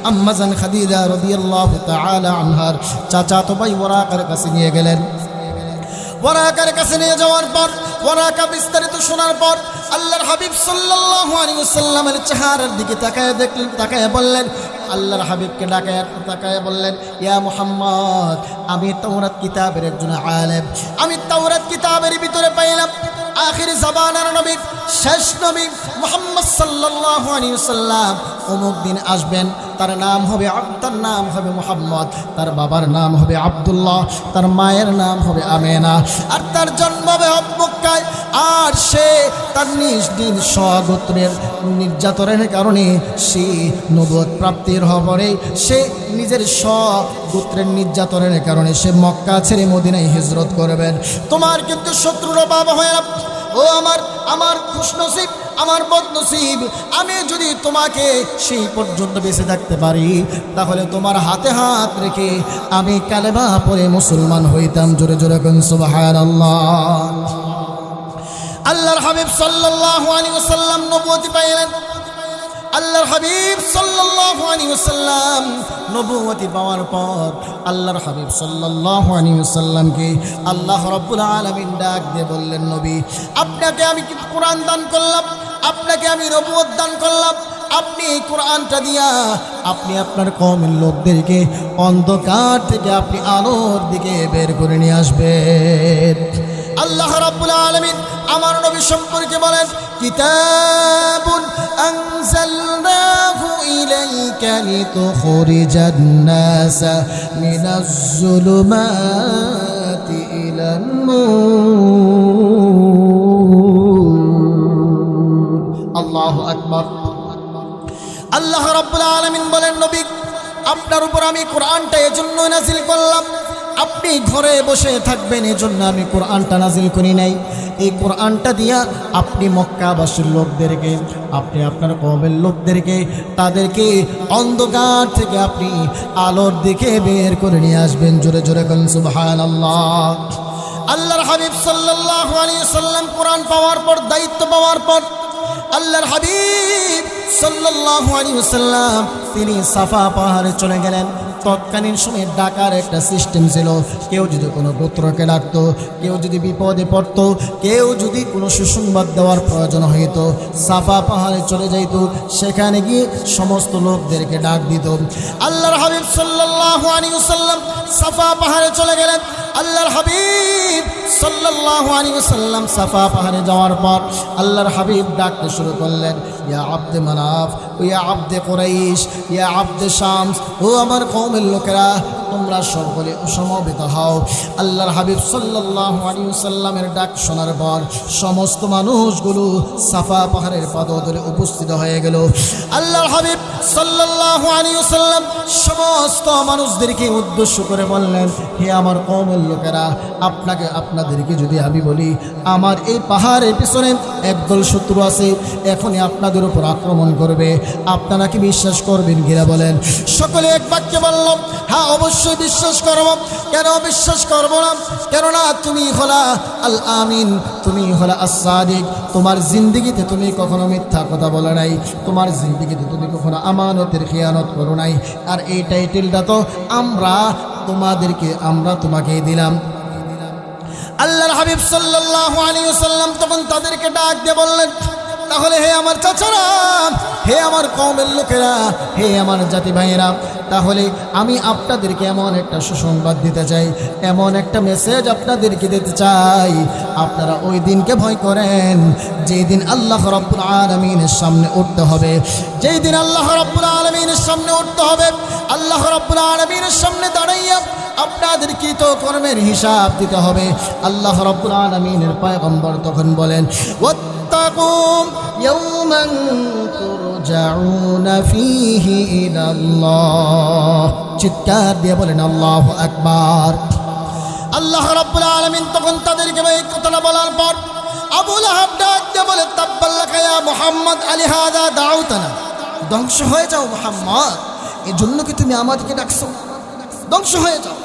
আম্মা জান খাদিজা রাদিয়াল্লাহু তাআলা আনহার চাচাতো ভাই ওরাকার কাছে নিয়ে গেলেন। ওরাকার কাছে নিয়ে যাওয়ার পর ওরাকা বিস্তারিত শোনার পর আল্লাহর হাবিব সাল্লাল্লাহু আলাইহি ওয়াসাল্লামের চেহারার দিকে তাকায় দেখলেন, তাকায় বললেন, আল্লাহর হাবিবকে তাকায় বললেন, ইয়া মুহাম্মদ, আমি তাওরাত কিতাবের একজন আলেম, আমি তাওরাত কিতাবের ভিতরে পাইলাম আখির জামানার নবী, শেষ নবী মুহাম্মদ সাল্লাল্লাহু আলাইহি ওয়াসাল্লাম অমুক দিন আসবেন, তার নাম হবে তার নাম হবে মুহাম্মদ, তার বাবার নাম হবে আব্দুল্লাহ, তার মায়ের নাম হবে আমেনা, আর তার জন্ম হবে মক্কায়। আর সে তার নিজ দিন স্বগোত্রের নির্যাতনের কারণে সে নবুয়ত প্রাপ্তির হবরে সে নিজের স্বগোত্রের নির্যাতনের কারণে সে মক্কা ছেড়ে মদিনায় হিজরত করবেন। তোমার কিন্তু শত্রুর অভাব হয় না। ও আমার খুশনসিব আমার বদনসিব, আমি যদি তোমাকে সেই পর্যন্ত বেঁচে থাকতে পারি তাহলে তোমার হাতে হাত রেখে আমি কালেমা পড়ে মুসলমান হইতাম। জোরে জোরে কোন সুবহানাল্লাহ। আল্লাহর হাবিব সাল্লাল্লাহু আলাইহি ওয়াসাল্লাম নবুয়তি পাইলেন। আল্লাহর হাবিব সাল্লাল্লাহু আলাইহি ওয়াসাল্লাম নবুয়তি পাওয়ার পর আল্লাহর হাবিব সাল্লাল্লাহু আলাইহি ওয়াসাল্লামকে আল্লাহ রাব্বুল আলামিন ডাক দিয়ে বললেন, নবী, আপনাকে আমি কি কোরআন দান করলাম, আপনাকে আমি নবুয়ত দান করলাম, আপনি এই কোরআনটা দিয়া আপনি আপনার কওমের লোকদেরকে অন্ধকার থেকে আপনি আলোর দিকে বের করে নিয়ে আসবেন। আল্লাহ রাব্বুল আলামিন আমার নবী সম্পর্কে বলেন, কিতাবুন আনজালনাহু ইলাইকা লিতুখরিজান নাসা মিনাজ যুলুমাতি ইলান নূর। আল্লাহু আকবার। আল্লাহ রাব্বুল আলামিন বলেন, নবী, আপনার উপর আমি কোরআনটা এজন্য নাজিল করলাম, আপনি ঘরে বসে থাকবেন এজন্য আমি কোরআনটা নাজিল করি নাই। এই কোরআনটা দিয়া আপনি মক্কাবাসীর লোকদেরকে, আপনি আপনার কওমের লোকদেরকে, তাদেরকে অন্ধকার থেকে আপনি আলোর দিকে বের করে নিয়ে আসবেন। জোরে জোরে কোন সুবহানাল্লাহ। আল্লাহর হাবিব সাল্লাল্লাহু আলাইহি ওয়াসাল্লাম কোরআন পাওয়ার পর, দায়িত্ব পাওয়ার পর আল্লাহর হাবিব সাল্লাল্লাহু আলাইহি ওয়াসাল্লাম তিনি সাফা পাহাড়ে চলে গেলেন। তৎকালীন সময়ে ডাকার একটা সিস্টেম ছিল। কেউ যদি কোনো গোত্রকে ডাকতো, কেউ যদি বিপদে পড়তো, কেউ যদি কোনো সুসংবাদ দেওয়ার প্রয়োজন হইত, সাফা পাহাড়ে চলে যাইত, সেখানে গিয়ে সমস্ত লোকদেরকে ডাক দিত। আল্লাহর হাবিব সাল্লাল্লাহু আলাইহি ওয়াসাল্লাম সাফা পাহাড়ে চলে গেলেন। আল্লাহর হাবিব সাল্লাল্লাহু আলাইহি ওয়াসাল্লাম সাফা পাহাড়ে যাওয়ার পর আল্লাহর হাবিব ডাকতে শুরু করলেন, ইয়া আব্দে মানাফ, ইয়া আব্দে কুরাইশ, ইয়া আব্দে শামস, ও আমার কওমের লোকেরা, তোমরা সকলে সমবেত হও। আল্লাহর হাবিব সাল্লাল্লাহু আলাইহি ওয়াসাল্লামের ডাক শোনার পর সমস্ত মানুষগুলো সাফা পাহাড়ের পদতলে উপস্থিত হয়ে গেল। আল্লাহর হাবিব সাল্লাল্লাহু আলাইহি ওয়াসাল্লাম সমস্ত মানুষদেরকে উদ্দেশ্য করে বললেন, হে আমার কওমের লোকেরা, আপনাদেরকে যদি আমি বলি আমার এই পাহাড়ের পিছনে একদল শত্রু আছে, এখনই আপনাদের উপর আক্রমণ করবে, আপনারা কি বিশ্বাস করবেন কিনা বলেন? সকলে এক বাক্যে বলল, হ্যাঁ অবশ্যই বিশ্বাস করব। কেন বিশ্বাস করব না? কেননা তুমি হলা আল আমিন, তুমি হলা as-সাদিক। তোমার জিন্দেগিতে তুমি কখনো মিথ্যা কথা বলো নাই, তোমার জিন্দেগিতে তুমি কখনো আমানতের খেয়ানত করো নাই। আর এই টাইটেলটা তো আমরা তোমাকে দিলাম। আল্লাহর হাবিব সাল্লাল্লাহু আলাইহি ওয়াসাল্লাম তখন তাদেরকে ডাক দিয়ে বললেন, তাহলে হে আমার চাচারা, হে আমার কওমের লোকেরা, হে আমার জাতি ভাইয়েরা, তাহলে আমি আপনাদেরকে এমন একটা সুসংবাদ দিতে চাই, এমন একটা মেসেজ আপনাদেরকে দিতে চাই। আপনারা ওই দিনকে ভয় করেন যেই দিন আল্লাহ রাব্বুল আলামিনের সামনে উঠতে হবে, যেই দিন আল্লাহ রাব্বুল আলামিনের সামনে উঠতে হবে। আল্লাহ রাব্বুল আলামিনের সামনে দাঁড়াইয়া আপনাদের কৃত কর্মের হিসাব দিতে হবে। আল্লাহ রাব্বুল আলামিনের পয়গম্বর তখন বলেন, ওয়াত্তাকুম ইয়াওমান তুরজাউনা ফীহি ইলাল্লাহ। চিৎকার দিয়ে বলেন আল্লাহু আকবার। আল্লাহ রাব্বুল আলামিন তখন তাদেরকে এই কথাটা বলার পর আবু লাহাব ডাক দিয়ে বলে, তাব্বাল্লাকা ইয়া মুহাম্মদ আলিহাযা দাউতানা। ধ্বংস হয়ে যাও মুহাম্মদ, এই জন্য কি তুমি আমাদেরকে ডাকছো? ধ্বংস হয়ে যাও।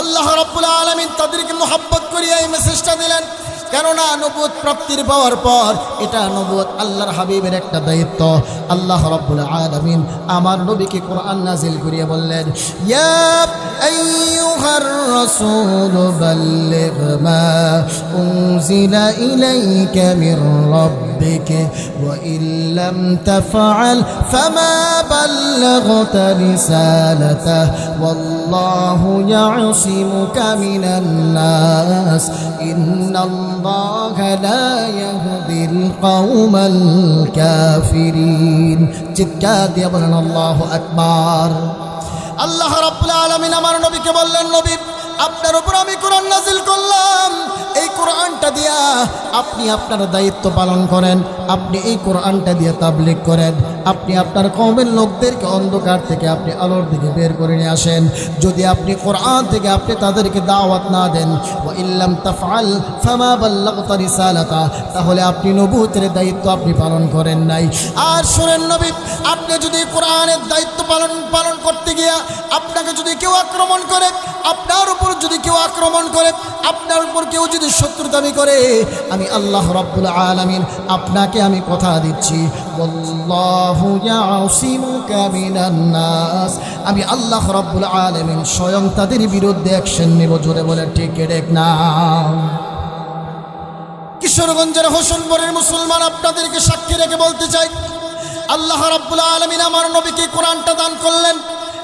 আল্লাহ রাব্বুল আলামিন তাদেরকে মুহাব্বত করিয়া এই মেসেজটা দিলেন। কেননা নবুয়ত প্রাপ্তির পাওয়ার পর এটা নবুয়ত আল্লাহর হাবিবের একটা দায়িত্ব। আল্লাহ রাব্বুল আলামিন আমার নবীকে কোরআন নাজিল করিয়ে বললেন, ইয়া আইয়ুহার রাসূল বাল্লিগ মা উনজিলা ইলাইকা মির রাব্বিকা ওয়া ইল্লাম তাফআল ফামা বাল্লাগতা রিসালাতাহু ওয়াল্লাহু ইয়াসিমুকা মিনান নাস ইন্নাল্লাহা লা ইয়াহদিল কওমাল কাফিরিন। চিৎকার দিয়ে বলেন আল্লাহু আকবার। আল্লাহ রাব্বুল আলামিন আমার নবীকে বললেন, নবী, আপনার উপর আমি কোরআন নাজিল করলাম, এই কোরআনটা দিয়া আপনি আপনার দায়িত্ব পালন করেন, আপনি এই কোরআনটা দিয়ে তাবলীগ করেন, আপনি আপনার কওমের লোকদেরকে অন্ধকার থেকে আপনি আলোর দিকে বের করে নিয়ে আসেন। যদি আপনি কোরআন থেকে আপনি তাদেরকে দাওয়াত না দেন, ওয়া ইল্লাম তাফআল ফামা বাল্লাগতা রিসালাতা, তাহলে আপনি নবুয়তের দায়িত্ব আপনি পালন করেন নাই। আর শুনেন নবী, আপনি যদি কোরআনের দায়িত্ব পালন করতে গিয়া আপনাকে যদি কেউ আক্রমণ করে, আপনার উপর যদি কেউ আক্রমণ করে, আপনার উপর কেউ যদি শত্রুতামি করে, আমি আল্লাহ রাব্বুল আলামিন আপনাকে আমি কথা দিচ্ছি, ওয়াল্লাহু ইয়াসিমুকা মিনান নাস, আমি আল্লাহ রাব্বুল আলামিন স্বয়ং তাদের বিরুদ্ধে অ্যাকশন নেব। জোরে বলে ঠিক ঠিক না? কিশোরগঞ্জের হোসেনপুরের মুসলমান আপনাদেরকে সাক্ষী রেখে বলতে চাই, আল্লাহ রাব্বুল আলামিন আমার নবীকে কোরআনটা দান করলেন।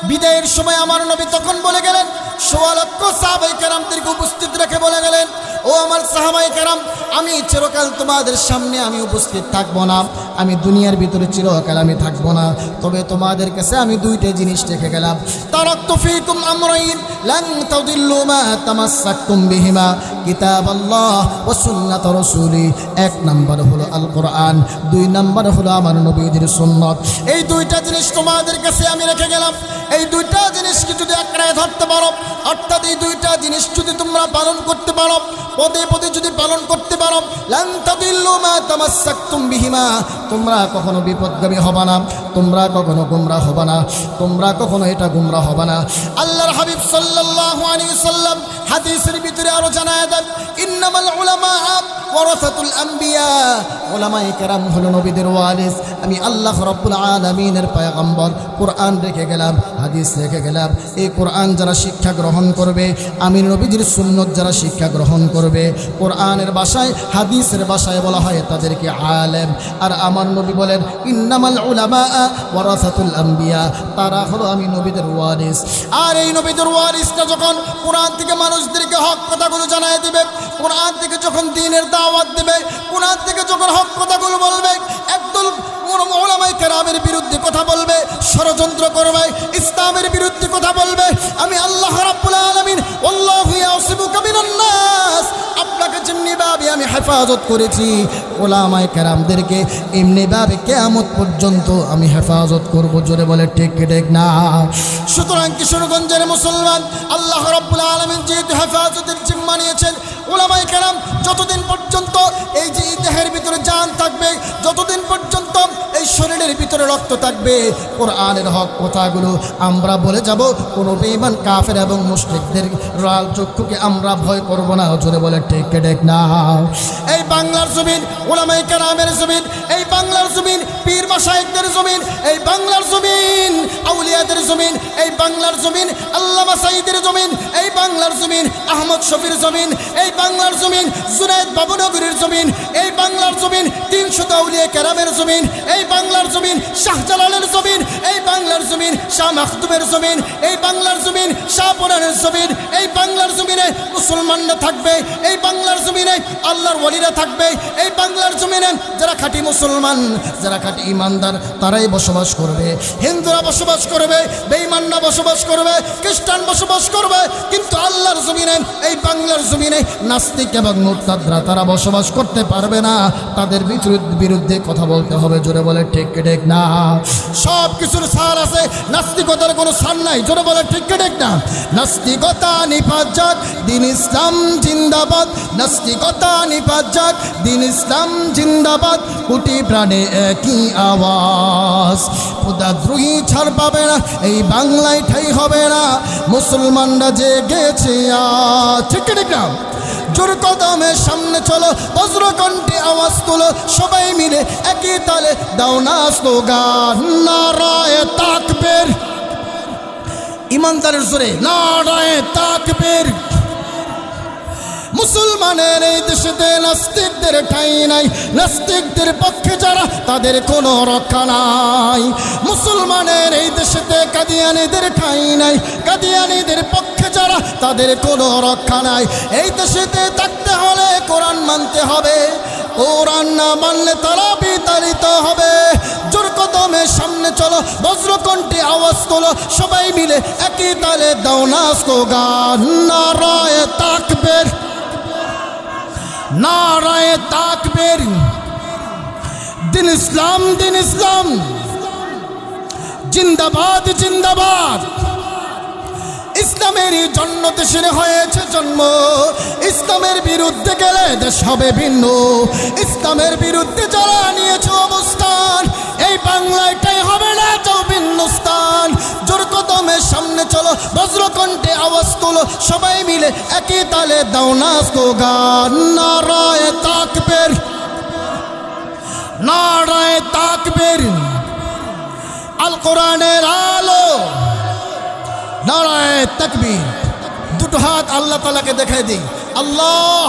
বিদায়ের সময় আমার নবী তখন বলে গেলেন, ১৬ লক্ষ সাহাবায়ে কেরামদেরকে উপস্থিত রেখে বলে গেলেন, ও আমার সাহাবায়ে কেরাম, আমি চিরকাল তোমাদের সামনে আমি উপস্থিত থাকবো না, আমি দুনিয়ার ভিতরে চিরকাল আমি থাকবো না, তবে তোমাদের কাছে আমি দুইটা জিনিস রেখে গেলাম। তারাকতু ফীকুম আমরাইন লান তাদিল্লু মা তামাসসাকতুম বিহিমা কিতাবাল্লাহ ওয়া সুন্নাত রাসূলি। এক নাম্বার হলো আল কোরআন, দুই নাম্বার হলো আমার নবীজির সুন্নাত। এই দুইটা জিনিস তোমাদের কাছে আমি রেখে গেলাম। এই দুইটা জিনিসকে যদি আঁকড়ায় ধরতে পারো, অর্থাৎ এই দুইটা জিনিস যদি তোমরা পালন করতে পারো, পদে পদে যদি পালন করতে পারো, লান তাদিল্লু মা তামাসসাকতুম বিহিমা, তোমরা কখনো বিপদগামী হবে না, তোমরা কখনো গুমরাহ হবে না, তোমরা কখনো এটা গুমরাহ হবে না। আল্লাহর হাবিব সাল্লাল্লাহু আলাইহি ওয়াসাল্লাম হাদিসের ভিতরে আরো জানায় দেন, ইন্নামাল উলামা ওয়ারাসাতুল আম্বিয়া, উলামায়ে কেরাম হলো নবীদের ওয়ারিস। আমি আল্লাহ রাব্বুল আলামিনের পয়গম্বর কোরআন রেখে গেলাম, হাদিস রেখে গেলাম। এই কোরআন যারা শিক্ষা গ্রহণ করবে, আমি নবীজির সুন্নত যারা শিক্ষা গ্রহণ করবে, কোরআনের ভাষায় হাদিসের ভাষায় বলা হয় তাদেরকে আলেম। আর আমার নবী বলেন, ইন্নামাল উলামা ওয়ারাসাতুল আম্বিয়া, তারা হলো আমি নবীদের ওয়ারিস। আর এই নবীদের ওয়ারিসটা যখন কোরআন থেকে মানুষদেরকে হক কথাগুলো জানায় দিবে, কোরআন থেকে যখন দ্বীনের দাওয়াত দেবে, কোরআন থেকে যখন হক কথাগুলো বলবে, একদল উলামায়ে কেরামের বিরুদ্ধে কথা বলবে, ষড়যন্ত্র করবে, ইসলামের বিরুদ্ধে কথা বলবে, আমি আল্লাহ রাব্বুল আলামিন আল্লাহু ইয়াসিমুকা মিনান নাস, আপনাকে যেমনিভাবে আমি হেফাজত করেছি, উলামায়ে কেরামদেরকে এমনিভাবে কিয়ামত পর্যন্ত আমি হেফাজত করব। জোরে বলে ঠিক ঠিক না? সুতরাং কিশোরগঞ্জের মুসলমান, আল্লাহ রাব্বুল আলামিন যেহেতু হেফাজতের জিম্মা নিয়েছেন, উলামায়ে কেরাম যতদিন পর্যন্ত এই যে দেহের ভিতরে জান থাকবে, যতদিন পর্যন্ত এই শরীরের ভিতরে রক্ত থাকবে, কোরআনের হক কথাগুলো আমরা বলে যাব। কোনো বেঈমান কাফের এবং মুশরিকদের লাল চক্ষুকে আমরা ভয় করব না। জোরে বলে ঠিক ঠিক না? এই বাংলার জমিন উলামায়ে কেরামের জমিন, এই বাংলার জমিন পীর মাশায়েখদের জমিন, এই বাংলার জমিন আউলিয়াদের জমিন, এই বাংলার জমিন আল্লামা সাঈদের জমিন, এই বাংলার জমিন আহমদ শফির জমিন, এই বাংলার জমিন জুনায়েদ বাবুনগরীর জমিন, এই বাংলার জমিন ৩০০ আউলিয়া কেরামের জমিন, এই বাংলার জমিন শাহজালালের জমিন, এই বাংলার জমিন শাহ মাখদুমের জমিন, এই বাংলার জমিন শাহপুরানের জমিন, এই বাংলার জমিনে মুসলমানরা থাকবে, এই বাংলার জমিনে আল্লাহর ওয়ালিরা থাকবে, এই বাংলার জমিনে যারা খাঁটি মুসলমান, যারা খাঁটি ইমানদার, তারাই বসবাস করবে। হিন্দুরা বসবাস করবে, বেঈমানরা বসবাস করবে, খ্রিস্টান বসবাস করবে, কিন্তু আল্লাহর জমিনে, এই বাংলার জমিনে নাস্তিক এবং মুরতাদরা তারা বসবাস করতে পারবে না। তাদের বিরুদ্ধে কথা বলতে হবে। জোরে বলে ঠিক ঠিক না? সব কিছুর সার আছে, নাস্তিকতার কোনো সার নাই। জোরে বলে ঠিক ঠিক না? নাস্তিকতা নিপাত যাক, দ্বীন ইসলাম জিন্দাবাদ, নাস্তিকতা নিপাত যাক, দ্বীন ইসলাম জিন্দাবাদ, কোটি প্রাণে একই আওয়াজ, খোদাদ্রোহী ছাড় পাবে না, এই বাংলায় ঠাই হবে না, মুসলমানরা জেগেছে আজ। ঠিক ঠিক না? জোর কদমে সামনে চলো, বজ্রকণ্ঠে আওয়াজ তোলো, সবাই মিলে একই তালে দাও না স্লোগান, নারায়ে তাকবীর, ইমানদারের জোরে নারায়ে তাকবীর। মুসলমানের এই দেশেতে নাস্তিকদের ঠাঁই নাই, নাস্তিকদের পক্ষে যারা তাদের কোনো রক্ষা নাই। মুসলমানের এই দেশেতে কাদিয়ানীদের ঠাঁই নাই, কাদিয়ানীদের পক্ষে যারা তাদের কোনো রক্ষা নাই। এই দেশেতে থাকতে হলে কোরআন মানতে হবে, কোরআন না মানলে তারা বিতাড়িত হবে। জোর কদমে সামনে চলো, বজ্রকণ্ঠে আওয়াজ তোলো, সবাই মিলে একই তালে দাও না স্লোগান, নারায়ে তাকবীর, নারায়ে তাকবীর। দিন ইসলাম, দিন ইসলাম, জিন্দাবাদ জিন্দাবাদ। ইসলামের জন্য দেশের হয়েছে জন্ম, ইসলামের বিরুদ্ধে গেলে দেশ হবে ভিন্ন। ইসলামের বিরুদ্ধে যারা নিয়েছে অবস্থান, এই বাংলাটাই হবে না যাও ভিন্ন স্থান। জোর কদমের সামনে চলো, বজ্রকণ্ঠে আওয়াজ তোলো, সবাই মিলে একই তালে দাও না স্লোগান। নারায়ে তাকবীর, নারায়ে তাকবীর। আল কোরআনের আলো, নারায়ে তাকবীর। দুটো হাত আল্লাহ তাআলাকে দেখাই দিই। আল্লাহ,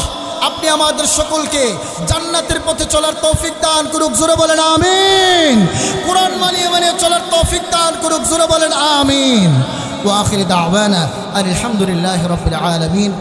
আপনি আমাদের সকলকে জান্নাতের পথে চলার তৌফিক দান করুক, জোরে বলেন আমিন। কোরআন মানিয়ে চলার তৌফিক দান করুক, জোরে বলেন আমিন। ওয়া আখির দাওয়ানা আলহামদুলিল্লাহি রাব্বিল আলামিন।